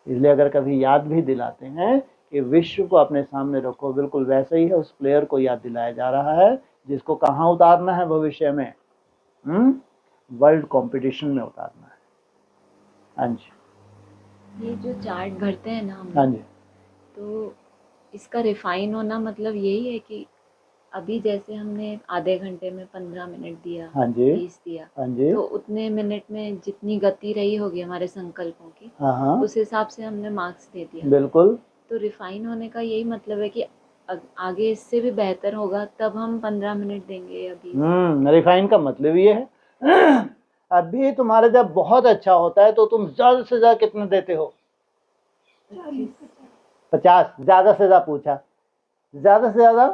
इसलिए अगर कभी याद भी दिलाते हैं कि विश्व को अपने सामने रखो, बिल्कुल वैसे ही है। उस प्लेयर को याद दिलाया जा रहा है जिसको कहाँ उतारना है भविष्य में? वर्ल्ड कंपटीशन में उतारना है। हाँ जी। ये जो चार्ट भरते हैं ना हम, हाँ जी, तो इसका रिफाइन होना मतलब यही है कि अभी जैसे हमने आधे घंटे में 15 मिनट दिया, हाँ जी, 20 दिया, हाँ जी, तो उतने मिनट में जितनी गति रही होगी हमारे संकल्पों की, हाँ, उस हिसाब से हमने मार्क्स दे दिया। बिल्कुल। तो रिफाइन होने का यही मतलब है कि आगे इससे भी बेहतर होगा, तब हम 15 मिनट देंगे। अभी रिफाइन का मतलब ये है अभी तुम्हारा जब बहुत अच्छा होता है तो तुम ज्यादा से ज्यादा कितना देते हो? 50। ज्यादा से ज्यादा पूछा, ज्यादा से ज्यादा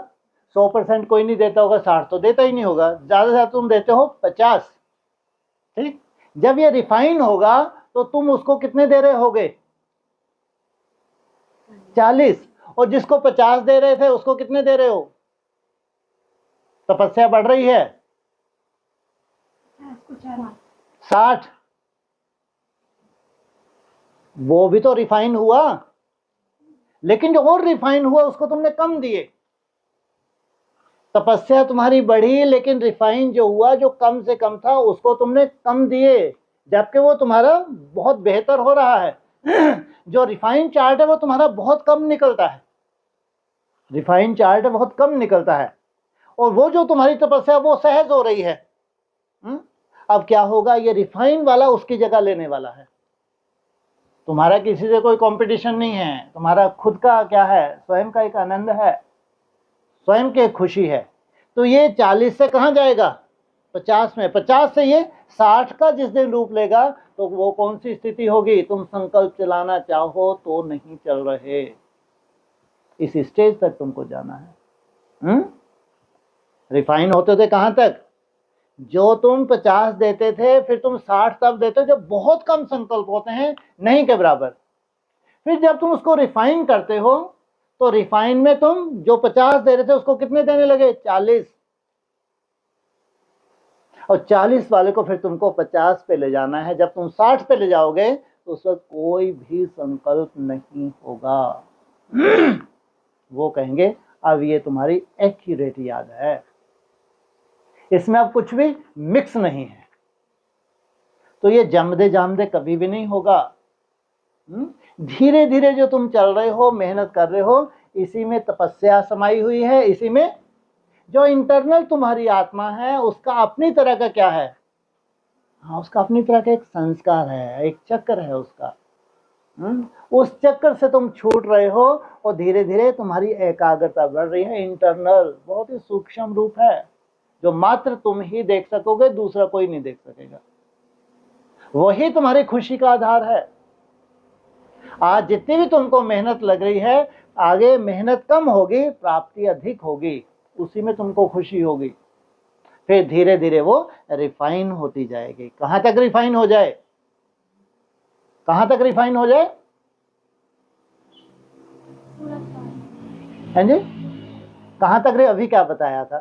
100% कोई नहीं देता होगा, 60 तो देता ही नहीं होगा। ज्यादा से ज्यादा तुम देते हो 50। ठीक, जब ये रिफाइन होगा तो तुम उसको कितने दे रहे होगे? 40। और जिसको 50 दे रहे थे उसको कितने दे रहे हो? तपस्या बढ़ रही है, 60। वो भी तो रिफाइन हुआ, लेकिन जो और रिफाइन हुआ उसको तुमने कम दिए। तपस्या तुम्हारी बढ़ी, लेकिन रिफाइन जो हुआ, जो कम से कम था, उसको तुमने कम दिए, जबकि वो तुम्हारा बहुत बेहतर हो रहा है। जो रिफाइन चार्ट है वो तुम्हारा बहुत कम निकलता है। रिफाइन चार्ट बहुत कम निकलता है, और वो जो तुम्हारी तपस्या वो सहज हो रही है। अब क्या होगा? ये रिफाइन वाला उसकी जगह लेने वाला है। तुम्हारा किसी से कोई कंपटीशन नहीं है, तुम्हारा खुद का क्या है? स्वयं का एक आनंद है, स्वयं की खुशी है। तो ये 40 से कहाँ जाएगा? 50 में। 50 से ये 60 का जिस दिन रूप लेगा, तो वो कौन सी स्थिति होगी? तुम संकल्प चलाना चाहो तो नहीं चल रहे। इस स्टेज तक तुमको जाना है। रिफाइन होते थे कहाँ तक? जो तुम 50 देते थे, फिर तुम 60 तब देते हो जब बहुत कम संकल्प होते हैं, नहीं के बराबर। फिर जब तुम उसको रिफाइन करते हो, तो रिफाइन में तुम जो 50 दे रहे थे उसको कितने देने लगे? 40। और 40 वाले को फिर तुमको 50 पे ले जाना है। जब तुम 60 पे ले जाओगे तो उस वक्त कोई भी संकल्प नहीं होगा। वो कहेंगे अब ये तुम्हारी एक्यूरेट याद है, इसमें अब कुछ भी मिक्स नहीं है। तो ये जमदे जामदे कभी भी नहीं होगा। धीरे धीरे जो तुम चल रहे हो, मेहनत कर रहे हो, इसी में तपस्या समाई हुई है, इसी में जो इंटरनल तुम्हारी आत्मा है उसका अपनी तरह का क्या है, हाँ उसका अपनी तरह का एक संस्कार है, एक चक्र है उसका। उस चक्कर से तुम छूट रहे हो और धीरे धीरे तुम्हारी एकाग्रता बढ़ रही है। इंटरनल बहुत ही सूक्ष्म रूप है जो मात्र तुम ही देख सकोगे, दूसरा कोई नहीं देख सकेगा। वही तुम्हारी खुशी का आधार है। आज जितनी भी तुमको मेहनत लग रही है, आगे मेहनत कम होगी, प्राप्ति अधिक होगी, उसी में तुमको खुशी होगी। फिर धीरे धीरे वो रिफाइन होती जाएगी। कहां तक रिफाइन हो जाए, कहां तक रिफाइन हो जाए, हैं जी, कहां तक रे? अभी क्या बताया था?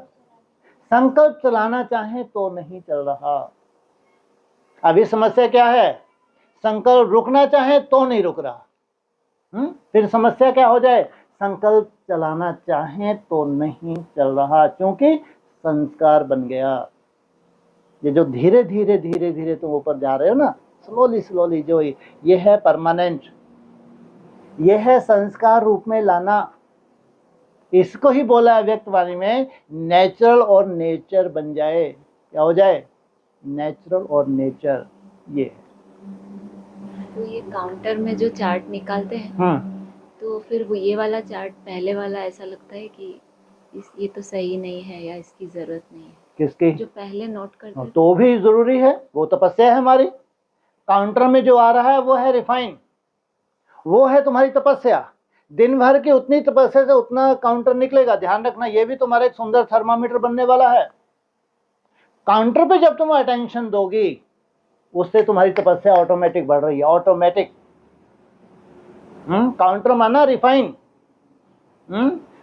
संकल्प चलाना चाहे तो नहीं चल रहा। अभी समस्या क्या है? संकल्प रुकना चाहे तो नहीं रुक रहा। फिर समस्या क्या हो जाए? संकल्प चलाना चाहे तो नहीं चल रहा, क्योंकि संस्कार बन गया। ये जो धीरे धीरे धीरे धीरे तुम ऊपर जा रहे हो ना, स्लोली स्लोली, जो ये है परमानेंट, ये है संस्कार रूप में लाना। इसको ही बोला है व्यक्तवाणी में, नेचुरल और नेचर बन जाए। क्या हो जाए? नेचुरल और नेचर। ये तो ये काउंटर में जो चार्ट निकालते हैं, तो फिर वो ये वाला चार्ट पहले वाला ऐसा लगता है कि ये तो सही नहीं है या इसकी जरूरत नहीं है। किसकी? जो पहले नोट करते हैं। तो भी जरूरी है, वो तपस्या है हमारी। काउंटर में जो आ रहा है वो है रिफाइन, वो है तुम्हारी तपस्या। दिन भर की उतनी तपस्या से उतना काउंटर निकलेगा। ध्यान रखना, ये भी तुम्हारा एक सुंदर थर्मामीटर बनने वाला है। काउंटर पे जब तुम अटेंशन दोगी, उससे तुम्हारी तपस्या ऑटोमेटिक बढ़ रही है, ऑटोमेटिक। काउंटर माना रिफाइन।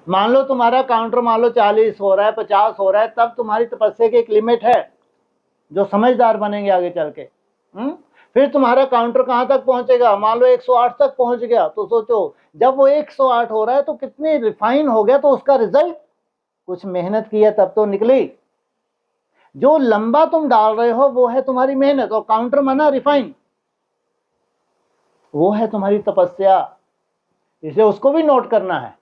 मान लो तुम्हारा काउंटर मान लो 40 हो रहा है, 50 हो रहा है, तब तुम्हारी तपस्या की एक लिमिट है, जो समझदार बनेंगे आगे चल के। फिर तुम्हारा काउंटर कहां तक पहुंचेगा? मान लो 108 तक पहुंच गया, तो सोचो जब वो 108 हो रहा है तो कितनी रिफाइन हो गया, तो उसका रिजल्ट कुछ मेहनत की है तब तो निकली। जो लंबा तुम डाल रहे हो वो है तुम्हारी मेहनत, और काउंटर माना रिफाइन, वो है तुम्हारी तपस्या। इसलिए उसको भी नोट करना है।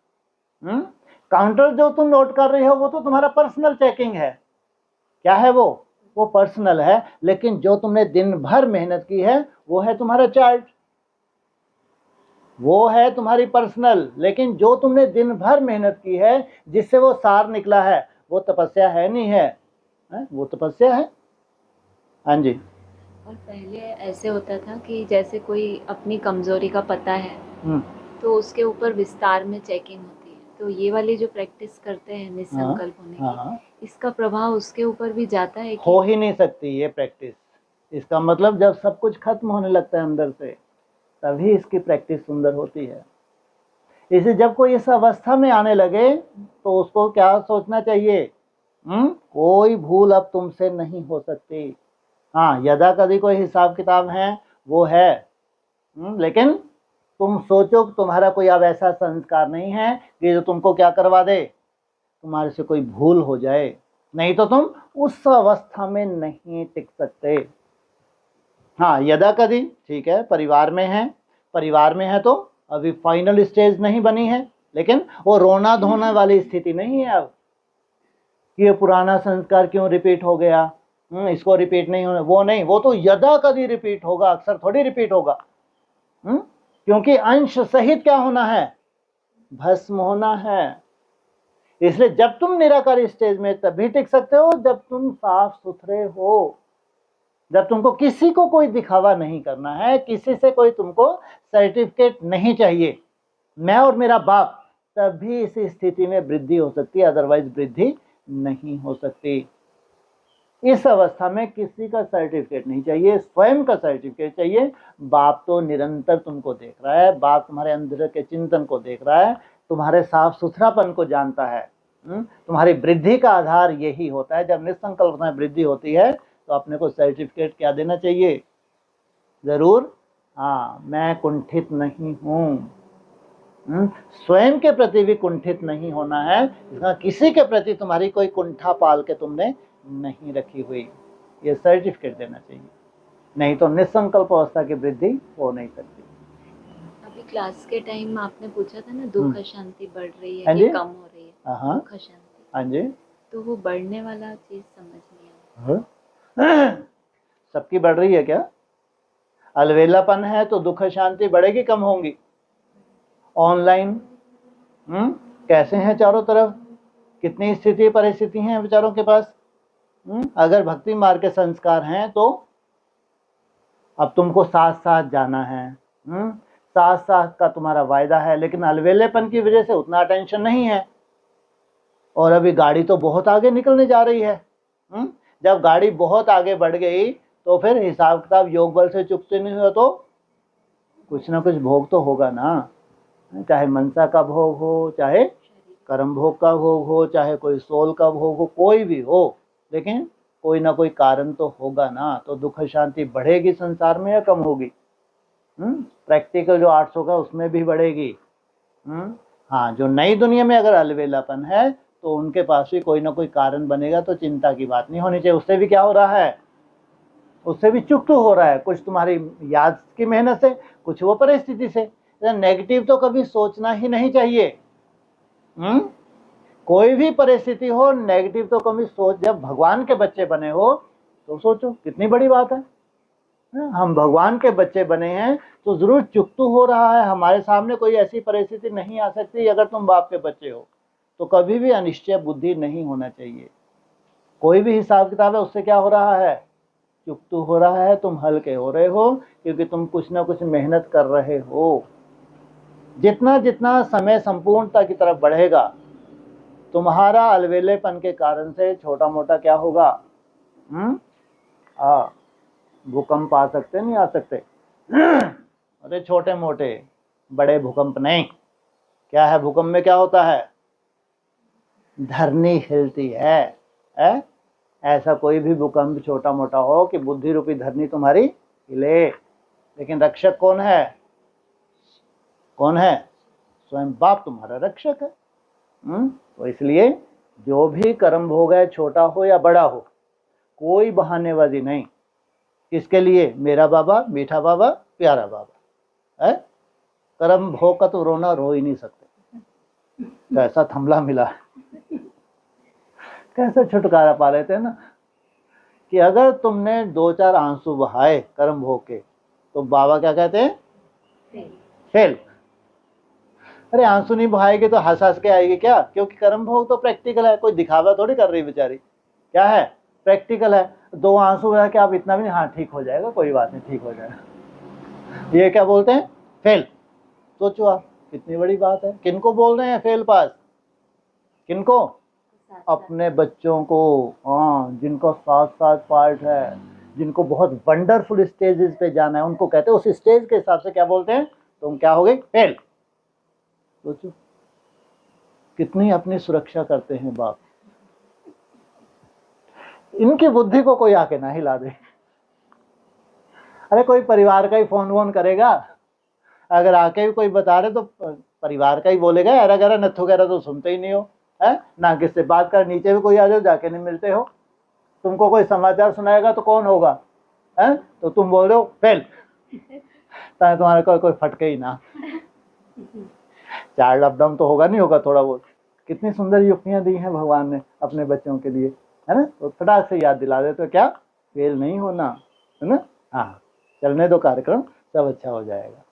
काउंटर जो तुम नोट कर रहे हो वो तो तुम्हारा पर्सनल चेकिंग है। क्या है वो पर्सनल है। लेकिन जो तुमने दिन भर मेहनत की है वो है तुम्हारा चार्ट, वो है तुम्हारी पर्सनल। लेकिन जो तुमने दिन भर मेहनत की है, जिससे वो सार निकला है, वो तपस्या है नहीं है? वो तपस्या है। हाँ जी। और पहले ऐसे होता था कि जैसे कोई अपनी कमजोरी का पता है, तो उसके ऊपर विस्तार में चेकिंग होती है। तो ये वाली जो प्रैक्टिस करते हैं निसंकल्प होने की, इसका प्रभाव उसके ऊपर भी जाता है कि? हो ही नहीं सकती ये प्रैक्टिस। इसका मतलब जब सब कुछ खत्म होने लगता है अंदर से, तभी इसकी प्रैक्टिस सुंदर होती है। इसे जब कोई इस अवस्था में आने लगे तो उसको क्या सोचना चाहिए? कोई भूल अब तुमसे नहीं हो सकती। हाँ, यदा कभी कोई हिसाब किताब है वो है, लेकिन तुम सोचो कि तुम्हारा कोई अब ऐसा संस्कार नहीं है कि जो तुमको क्या करवा दे, तुम्हारे से कोई भूल हो जाए, नहीं तो तुम उस अवस्था में नहीं टिक सकते। हाँ, यदा कभी ठीक है, परिवार में है तो अभी फाइनल स्टेज नहीं बनी है, लेकिन वो रोना धोना वाली स्थिति नहीं है अब कि ये पुराना संस्कार क्यों रिपीट हो गया, इसको रिपीट नहीं होना, वो नहीं। वो तो यदा कभी रिपीट होगा, अक्सर थोड़ी रिपीट होगा। क्योंकि अंश सहित क्या होना है? भस्म होना है। इसलिए जब तुम निराकार स्टेज में तभी टिक सकते हो जब तुम साफ सुथरे हो, जब तुमको किसी को कोई दिखावा नहीं करना है, किसी से कोई तुमको सर्टिफिकेट नहीं चाहिए, मैं और मेरा बाप, तभी इस स्थिति में वृद्धि हो सकती है, अदरवाइज वृद्धि नहीं हो सकती। इस अवस्था में किसी का सर्टिफिकेट नहीं चाहिए, स्वयं का सर्टिफिकेट चाहिए। बाप तो निरंतर तुमको देख रहा है, बाप तुम्हारे अंदर के चिंतन को देख रहा है, तुम्हारे साफ सुथरापन को जानता है। तुम्हारी वृद्धि का आधार यही होता है। जब निसंकल्प में वृद्धि होती है तो अपने को सर्टिफिकेट क्या देना चाहिए? जरूर, हाँ, मैं कुंठित नहीं हूँ। स्वयं के प्रति भी कुंठित नहीं होना है। इसका किसी के प्रति तुम्हारी कोई कुंठा पाल के तुमने नहीं रखी हुई, ये सर्टिफिकेट देना चाहिए, नहीं तो निसंकल्प अवस्था की वृद्धि हो नहीं सकती। अभी क्लास के टाइम में आपने पूछा था ना, दुख शांति बढ़ रही है कि कम हो रही है? दुख शांति। हाँ जी। तो वो बढ़ने वाला चीज समझ नहीं आता। सबकी बढ़ रही है क्या? अलवेलापन है तो दुख शांति बढ़ेगी कम होंगी? ऑनलाइन कैसे हैं चारों तरफ, कितनी स्थिति परिस्थिति हैं बेचारों के पास। अगर भक्ति मार्ग के संस्कार हैं तो अब तुमको साथ साथ जाना है, साथ साथ का तुम्हारा वायदा है, लेकिन अलवेलेपन की वजह से उतना टेंशन नहीं है। और अभी गाड़ी तो बहुत आगे निकलने जा रही है। जब गाड़ी बहुत आगे बढ़ गई तो फिर हिसाब किताब योग बल से चुकते नहीं हो तो कुछ ना कुछ भोग तो होगा ना, चाहे मनसा का भोग हो, चाहे कर्म भोग का भोग हो, चाहे कोई सोल का भोग हो, कोई भी हो, लेकिन कोई ना कोई कारण तो होगा ना। तो दुख शांति बढ़ेगी संसार में या कम होगी? प्रैक्टिकल जो 800 का उसमें भी बढ़ेगी। हाँ, जो नई दुनिया में अगर अलवेलापन है तो उनके पास भी कोई ना कोई कारण बनेगा, तो चिंता की बात नहीं होनी चाहिए। उससे भी क्या हो रहा है, उससे भी चुप तो हो रहा है, कुछ तुम्हारी याद की मेहनत से, कुछ वो परिस्थिति से। नेगेटिव तो कभी सोचना ही नहीं चाहिए। कोई भी परिस्थिति हो, नेगेटिव तो कभी सोच, जब भगवान के बच्चे बने हो तो सोचो कितनी बड़ी बात है। हम भगवान के बच्चे बने हैं तो जरूर चुप तो हो रहा है। हमारे सामने कोई ऐसी परिस्थिति नहीं आ सकती, अगर तुम बाप के बच्चे हो तो कभी भी अनिश्चय बुद्धि नहीं होना चाहिए। कोई भी हिसाब किताब है उससे क्या हो रहा है, चुप तो हो रहा है, तुम हल्के हो रहे हो, क्योंकि तुम कुछ ना कुछ मेहनत कर रहे हो। जितना जितना समय संपूर्णता की तरफ बढ़ेगा, तुम्हारा अलवेलेपन के कारण से छोटा मोटा क्या होगा, भूकंप आ सकते नहीं आ सकते? अरे छोटे मोटे, बड़े भूकंप नहीं। क्या है भूकंप में, क्या होता है, धरनी हिलती है। ऐसा कोई भी भूकंप छोटा मोटा हो कि बुद्धि रूपी धरनी तुम्हारी हिले, लेकिन रक्षक कौन है? कौन है? स्वयं बाप तुम्हारा रक्षक है। तो इसलिए जो भी कर्म भोग है, छोटा हो या बड़ा हो, कोई बहानेबाजी नहीं। किसके लिए? मेरा बाबा, मीठा बाबा, प्यारा बाबा है। कर्म भोग का तो रोना रो ही नहीं सकते। कैसा थमला मिला, कैसे छुटकारा पा लेते हैं ना, कि अगर तुमने 2-4 आंसू बहाए कर्म भोग के तो बाबा क्या कहते हैं, फेल। अरे आंसू नहीं बहाएगी तो हंस हंस के आएगी क्या? क्योंकि कर्म भोग तो प्रैक्टिकल है, कोई दिखावा थोड़ी कर रही बेचारी। क्या है, प्रैक्टिकल है। 2 आंसू बहा के आप इतना भी नहीं, हाँ ठीक हो जाएगा, कोई बात नहीं, ठीक हो जाएगा, ये क्या बोलते हैं, फेल। सोचो आप, कितनी बड़ी बात है। किनको बोल रहे हैं फेल पास? किनको? अपने बच्चों को। हाँ, जिनको 7-7 पार्ट है, जिनको बहुत वंडरफुल स्टेजेस पे जाना है, उनको कहते हैं उस स्टेज के हिसाब से क्या बोलते हैं, तुम क्या हो गए, फेल। सोचो कितनी अपनी सुरक्षा करते हैं बाप। इनकी बुद्धि को कोई आके ना हिला दे। अरे कोई परिवार का ही फोन वोन करेगा, अगर आके भी कोई बता रहे तो परिवार का ही बोलेगा, अरे गरा नथ वगैरह तो सुनते ही नहीं हो, है ना, किससे बात कर, नीचे भी कोई आ जाओ जाके नहीं मिलते हो। तुमको कोई समाचार सुनाएगा तो कौन होगा, है, तो तुम बोल रहे हो फेल, ताकि तुम्हारे कोई फटके ही ना। चाइल्ड अपडाउन तो होगा नहीं होगा थोड़ा बहुत। कितनी सुंदर युक्तियां दी हैं भगवान ने अपने बच्चों के लिए, है ना। तो फटाक से याद दिला दे तो क्या फेल नहीं होना, है ना। हाँ, चलने दो कार्यक्रम, सब अच्छा हो जाएगा।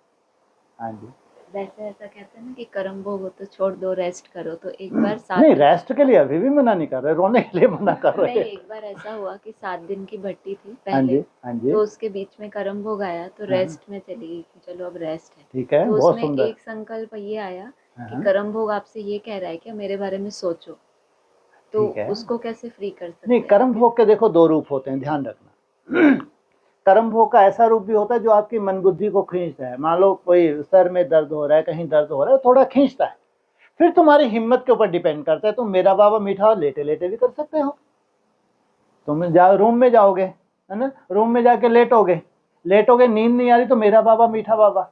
हाँ जी, वैसे ऐसा कहते हैं ना कि कर्म भोग हो तो छोड़ दो, रेस्ट करो। तो एक बार नहीं, रेस्ट के लिए अभी भी मना नहीं कर रहे, रोने के लिए मना कर रहे हैं। एक बार ऐसा हुआ कि 7 दिन की भट्टी थी पहले। हाँ जी, हाँ जी। तो उसके बीच में कर्म भोग आया तो रेस्ट में चली गई कि चलो अब रेस्ट है। ठीक है, तो बहुत उसमें सुंदर। एक संकल्प ये आया कि कर्म भोग आपसे ये कह रहा है कि मेरे बारे में सोचो, तो उसको कैसे फ्री कर सकते? नहीं, कर्म भोग के देखो 2 रूप होते हैं, ध्यान रखना। कर्म भोग का ऐसा रूप भी होता है जो आपकी मन बुद्धि को खींचता है। मान लो कोई सर में दर्द हो रहा है, कहीं दर्द हो रहा है, थोड़ा खींचता है, फिर तुम्हारी हिम्मत के ऊपर डिपेंड करता है। तुम मेरा बाबा मीठा लेटे लेटे भी कर सकते हो। तुम रूम में जाओगे, है ना, रूम में जाके लेटोगे, नींद नहीं आ रही तो मेरा बाबा मीठा बाबा।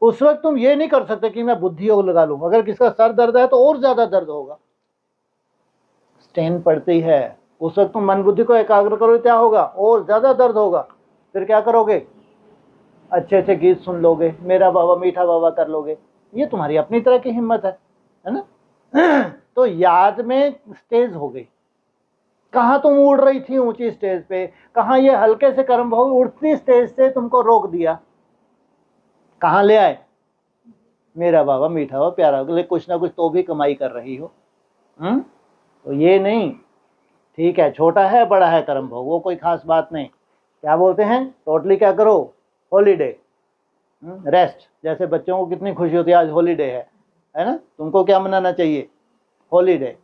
उस वक्त तुम ये नहीं कर सकते कि मैं बुद्धि योग लगा लूं। अगर किसका सर दर्द है तो और ज्यादा दर्द होगा, स्ट्रेन पड़ती है। उस वक्त तुम मन बुद्धि को एकाग्र करो, क्या होगा, और ज्यादा दर्द होगा। फिर क्या करोगे, अच्छे अच्छे गीत सुन लोगे, मेरा बाबा मीठा बाबा कर लोगे। ये तुम्हारी अपनी तरह की हिम्मत है ना। तो याद में स्टेज हो गई, कहाँ तुम उड़ रही थी ऊंची स्टेज पे, कहाँ ये हल्के से कर्म भोग उड़ती स्टेज से तुमको रोक दिया, कहाँ ले आए? मेरा बाबा मीठा हो प्यारा हो, कुछ ना कुछ तो भी कमाई कर रही हो। तो ये नहीं, ठीक है छोटा है बड़ा है कर्म भोग, वो कोई खास बात नहीं। क्या बोलते हैं टोटली क्या करो, हॉलीडे, रेस्ट। जैसे बच्चों को कितनी खुशी होती है आज हॉलीडे है ना, तुमको क्या मनाना चाहिए? हॉलीडे।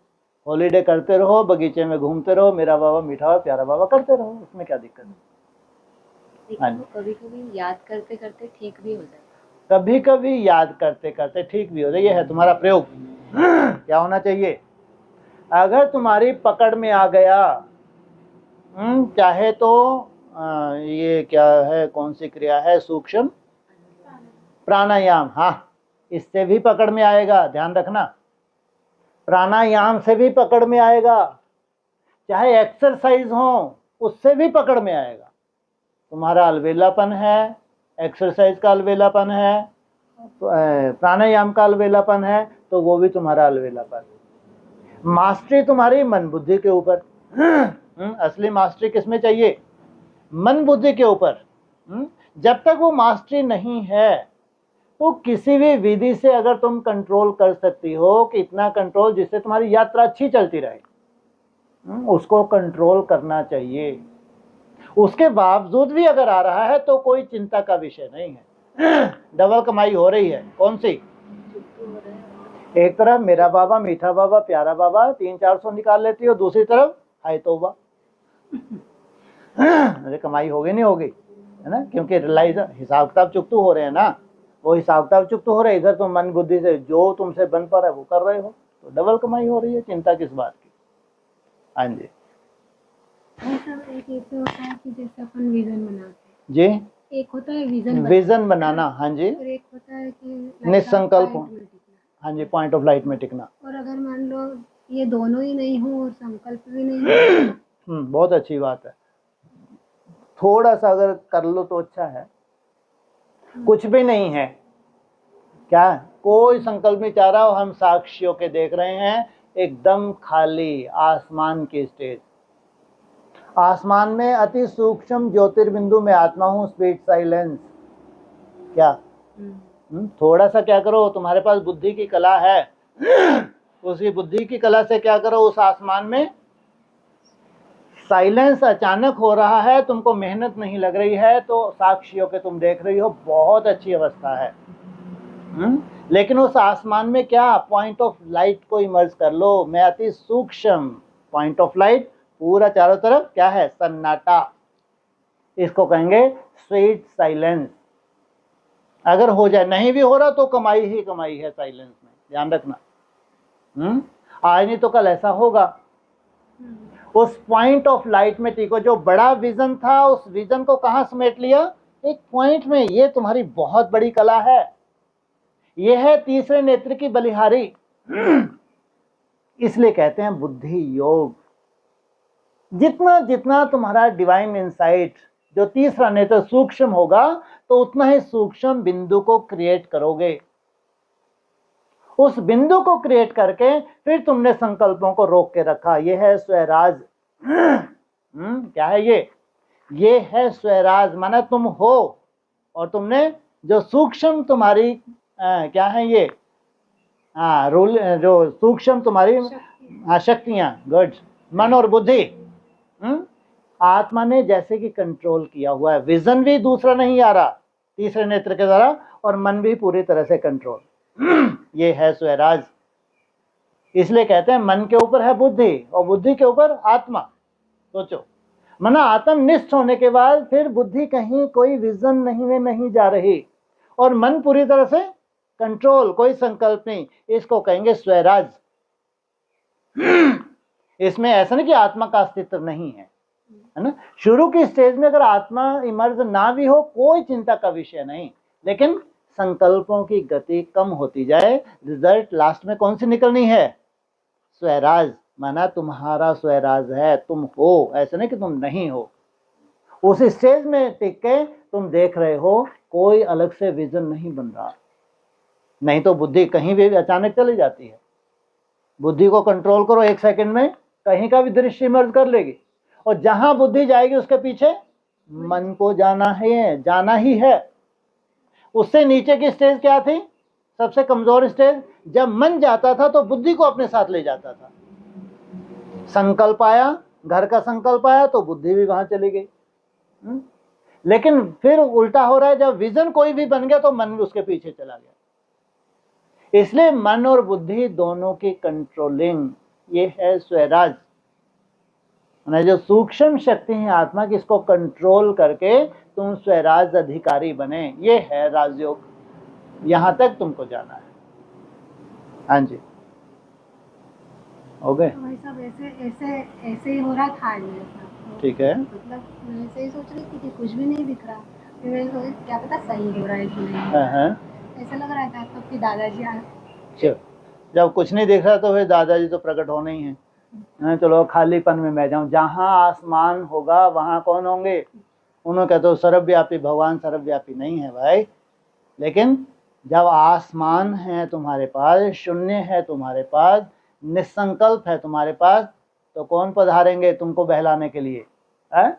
हॉलीडे करते रहो, बगीचे में घूमते रहो, मेरा बाबा मीठा हो प्यारा बाबा करते रहो, उसमें क्या दिक्कत है? हाँ, कभी कभी याद करते करते ठीक भी हो जाता है, कभी कभी याद करते करते ठीक भी हो जाए, ये है तुम्हारा प्रयोग। क्या होना चाहिए? अगर तुम्हारी पकड़ में आ गया, चाहे तो ये क्या है, कौन सी क्रिया है, सूक्ष्म प्राणायाम, हाँ इससे भी पकड़ में आएगा, ध्यान रखना। प्राणायाम से भी पकड़ में आएगा, चाहे एक्सरसाइज हो उससे भी पकड़ में आएगा। तुम्हारा अलबेलापन है, एक्सरसाइज का अलबेलापन है, प्राणायाम का अलबेलापन है, तो वो भी तुम्हारा अलबेलापन। मास्टरी तुम्हारी मन बुद्धि के ऊपर। असली मास्टरी किसमें चाहिए? मन बुद्धि के ऊपर। जब तक वो मास्टरी नहीं है तो किसी भी विधि से अगर तुम कंट्रोल कर सकती हो कि इतना कंट्रोल जिससे तुम्हारी यात्रा अच्छी चलती रहे, उसको कंट्रोल करना चाहिए। उसके बावजूद भी अगर आ रहा है तो कोई चिंता का विषय नहीं है। डबल कमाई हो रही है। कौन सी? एक तरफ मेरा बाबा मीठा बाबा प्यारा बाबा 300-400 निकाल लेती हो, दूसरी तरफ हाय तौबा। अरे कमाई होगी नहीं होगी, है ना, क्योंकि रिलाइज हिसाब किताब चुकतू हो रहे हैं ना, वो हिसाब किताब चुकतू हो रहे हैं। इधर तुम मन बुद्धि से जो तुमसे बन पा रहा है वो कर रहे हो, तो डबल कमाई हो रही है, चिंता किस बात की? हाँ जी। एक ये तो होता है कि जैसे अपन विजन बनाते हैं जी, एक होता है विजन बनाना, हाँ जी, और एक होता है कि निसंकल्प, हाँ जी, पॉइंट ऑफ लाइट में टिकना। और अगर मान लो ये दोनों ही नहीं हो और संकल्प भी नहीं हो, बहुत अच्छी बात है। थोड़ा सा अगर कर लो तो अच्छा है। कुछ भी नहीं है, क्या कोई संकल्प नहीं चाह रहा हो, हम साक्षियों के देख रहे हैं, एकदम खाली आसमान की स्टेज। आसमान में अति सूक्ष्म ज्योतिर्बिंदु में आत्मा हूँ, स्वीट साइलेंस। क्या थोड़ा सा क्या करो, तुम्हारे पास बुद्धि की कला है, उसी बुद्धि की कला से क्या करो, उस आसमान में साइलेंस अचानक हो रहा है, तुमको मेहनत नहीं लग रही है, तो साक्षियों के तुम देख रही हो, बहुत अच्छी अवस्था है। लेकिन उस आसमान में क्या, पॉइंट ऑफ लाइट को इमर्ज कर लो। मैं अति सूक्ष्म पॉइंट ऑफ लाइट, पूरा चारों तरफ क्या है, सन्नाटा। इसको कहेंगे स्वीट साइलेंस। अगर हो जाए, नहीं भी हो रहा तो कमाई ही कमाई है साइलेंस में, ध्यान रखना। आज नहीं तो कल ऐसा होगा। उस पॉइंट ऑफ लाइट में टिको। जो बड़ा विजन था, उस विजन को कहां समेट लिया, एक पॉइंट में। ये तुम्हारी बहुत बड़ी कला है। यह है तीसरे नेत्र की बलिहारी। इसलिए कहते हैं बुद्धि योग। जितना जितना तुम्हारा डिवाइन इंसाइट, जो तीसरा नेत्र सूक्ष्म होगा, तो उतना ही सूक्ष्म बिंदु को क्रिएट करोगे। उस बिंदु को क्रिएट करके फिर तुमने संकल्पों को रोक के रखा। यह है स्वराज। क्या है ये है स्वराज, माना तुम हो, और तुमने जो सूक्ष्म तुम्हारी क्या है ये, रूल, जो सूक्ष्म तुम्हारी शक्तियां, गुड, मन और बुद्धि, आत्मा ने जैसे कि कंट्रोल किया हुआ है। विजन भी दूसरा नहीं आ रहा तीसरे नेत्र के द्वारा, और मन भी पूरी तरह से कंट्रोल। ये है स्वराज। इसलिए कहते हैं मन के ऊपर है बुद्धि और बुद्धि के ऊपर आत्मा। सोचो, मना आत्मनिष्ठ होने के बाद फिर बुद्धि कहीं कोई विजन नहीं जा रही, और मन पूरी तरह से कंट्रोल, कोई संकल्प नहीं। इसको कहेंगे स्वराज। इसमें ऐसा नहीं कि आत्मा का अस्तित्व नहीं है ना। शुरू की स्टेज में अगर आत्मा इमर्ज ना भी हो, कोई चिंता का विषय नहीं, लेकिन संकल्पों की गति कम होती जाए, रिजल्ट लास्ट में कौन सी निकलनी है, स्वराज। माना तुम्हारा स्वराज है, तुम हो, ऐसा नहीं कि तुम नहीं हो। उस स्टेज में टिक के तुम देख रहे हो, कोई अलग से विजन नहीं बन रहा। नहीं तो बुद्धि कहीं भी अचानक चली जाती है। बुद्धि को कंट्रोल करो 1 सेकंड में, कहीं का भी दृश्य इमर्ज कर लेगी, और जहां बुद्धि जाएगी उसके पीछे मन को जाना ही है। उससे नीचे की स्टेज क्या थी? सबसे कमजोर स्टेज, जब मन जाता था तो बुद्धि को अपने साथ ले जाता था। संकल्प आया, घर का संकल्प आया तो बुद्धि भी वहां चली गई। लेकिन फिर उल्टा हो रहा है, जब विजन कोई भी बन गया तो मन भी उसके पीछे चला गया। इसलिए मन और बुद्धि दोनों की कंट्रोलिंग, ये है स्वराज। जो सूक्ष्म शक्ति है आत्मा की, इसको कंट्रोल करके तुम स्वराज अधिकारी बने, ये है राजयोग। यहां तक तुमको जाना है। हाँ जी, हो गए? तो भाई साहब ऐसे ही हो रहा था आज मेरे साथ। ठीक है, मतलब मैं ऐसे ही सोच रही थी कि कुछ भी नहीं दिख रहा, फिर मैं सोची क्या पता सही हो रहा है कि नहीं। ऐसा लग रहा था तब कि दादाजी चलो, जब कुछ नहीं दिख रहा तो फिर दादाजी तो प्रकट होने ही है। चलो खालीपन में मैं जाऊं, जहां आसमान होगा वहां कौन होंगे? उन्होंने कहते हो सर्वव्यापी, भगवान सर्वव्यापी नहीं है भाई। लेकिन जब आसमान है तुम्हारे पास, शून्य है तुम्हारे पास, निसंकल्प है तुम्हारे पास, तो कौन पधारेंगे तुमको बहलाने के लिए? है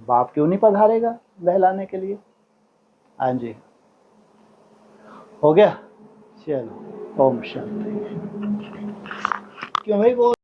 बाप क्यों नहीं पधारेगा बहलाने के लिए? हाँ जी, हो गया। चलो, ओम शांति। क्यों भाई वो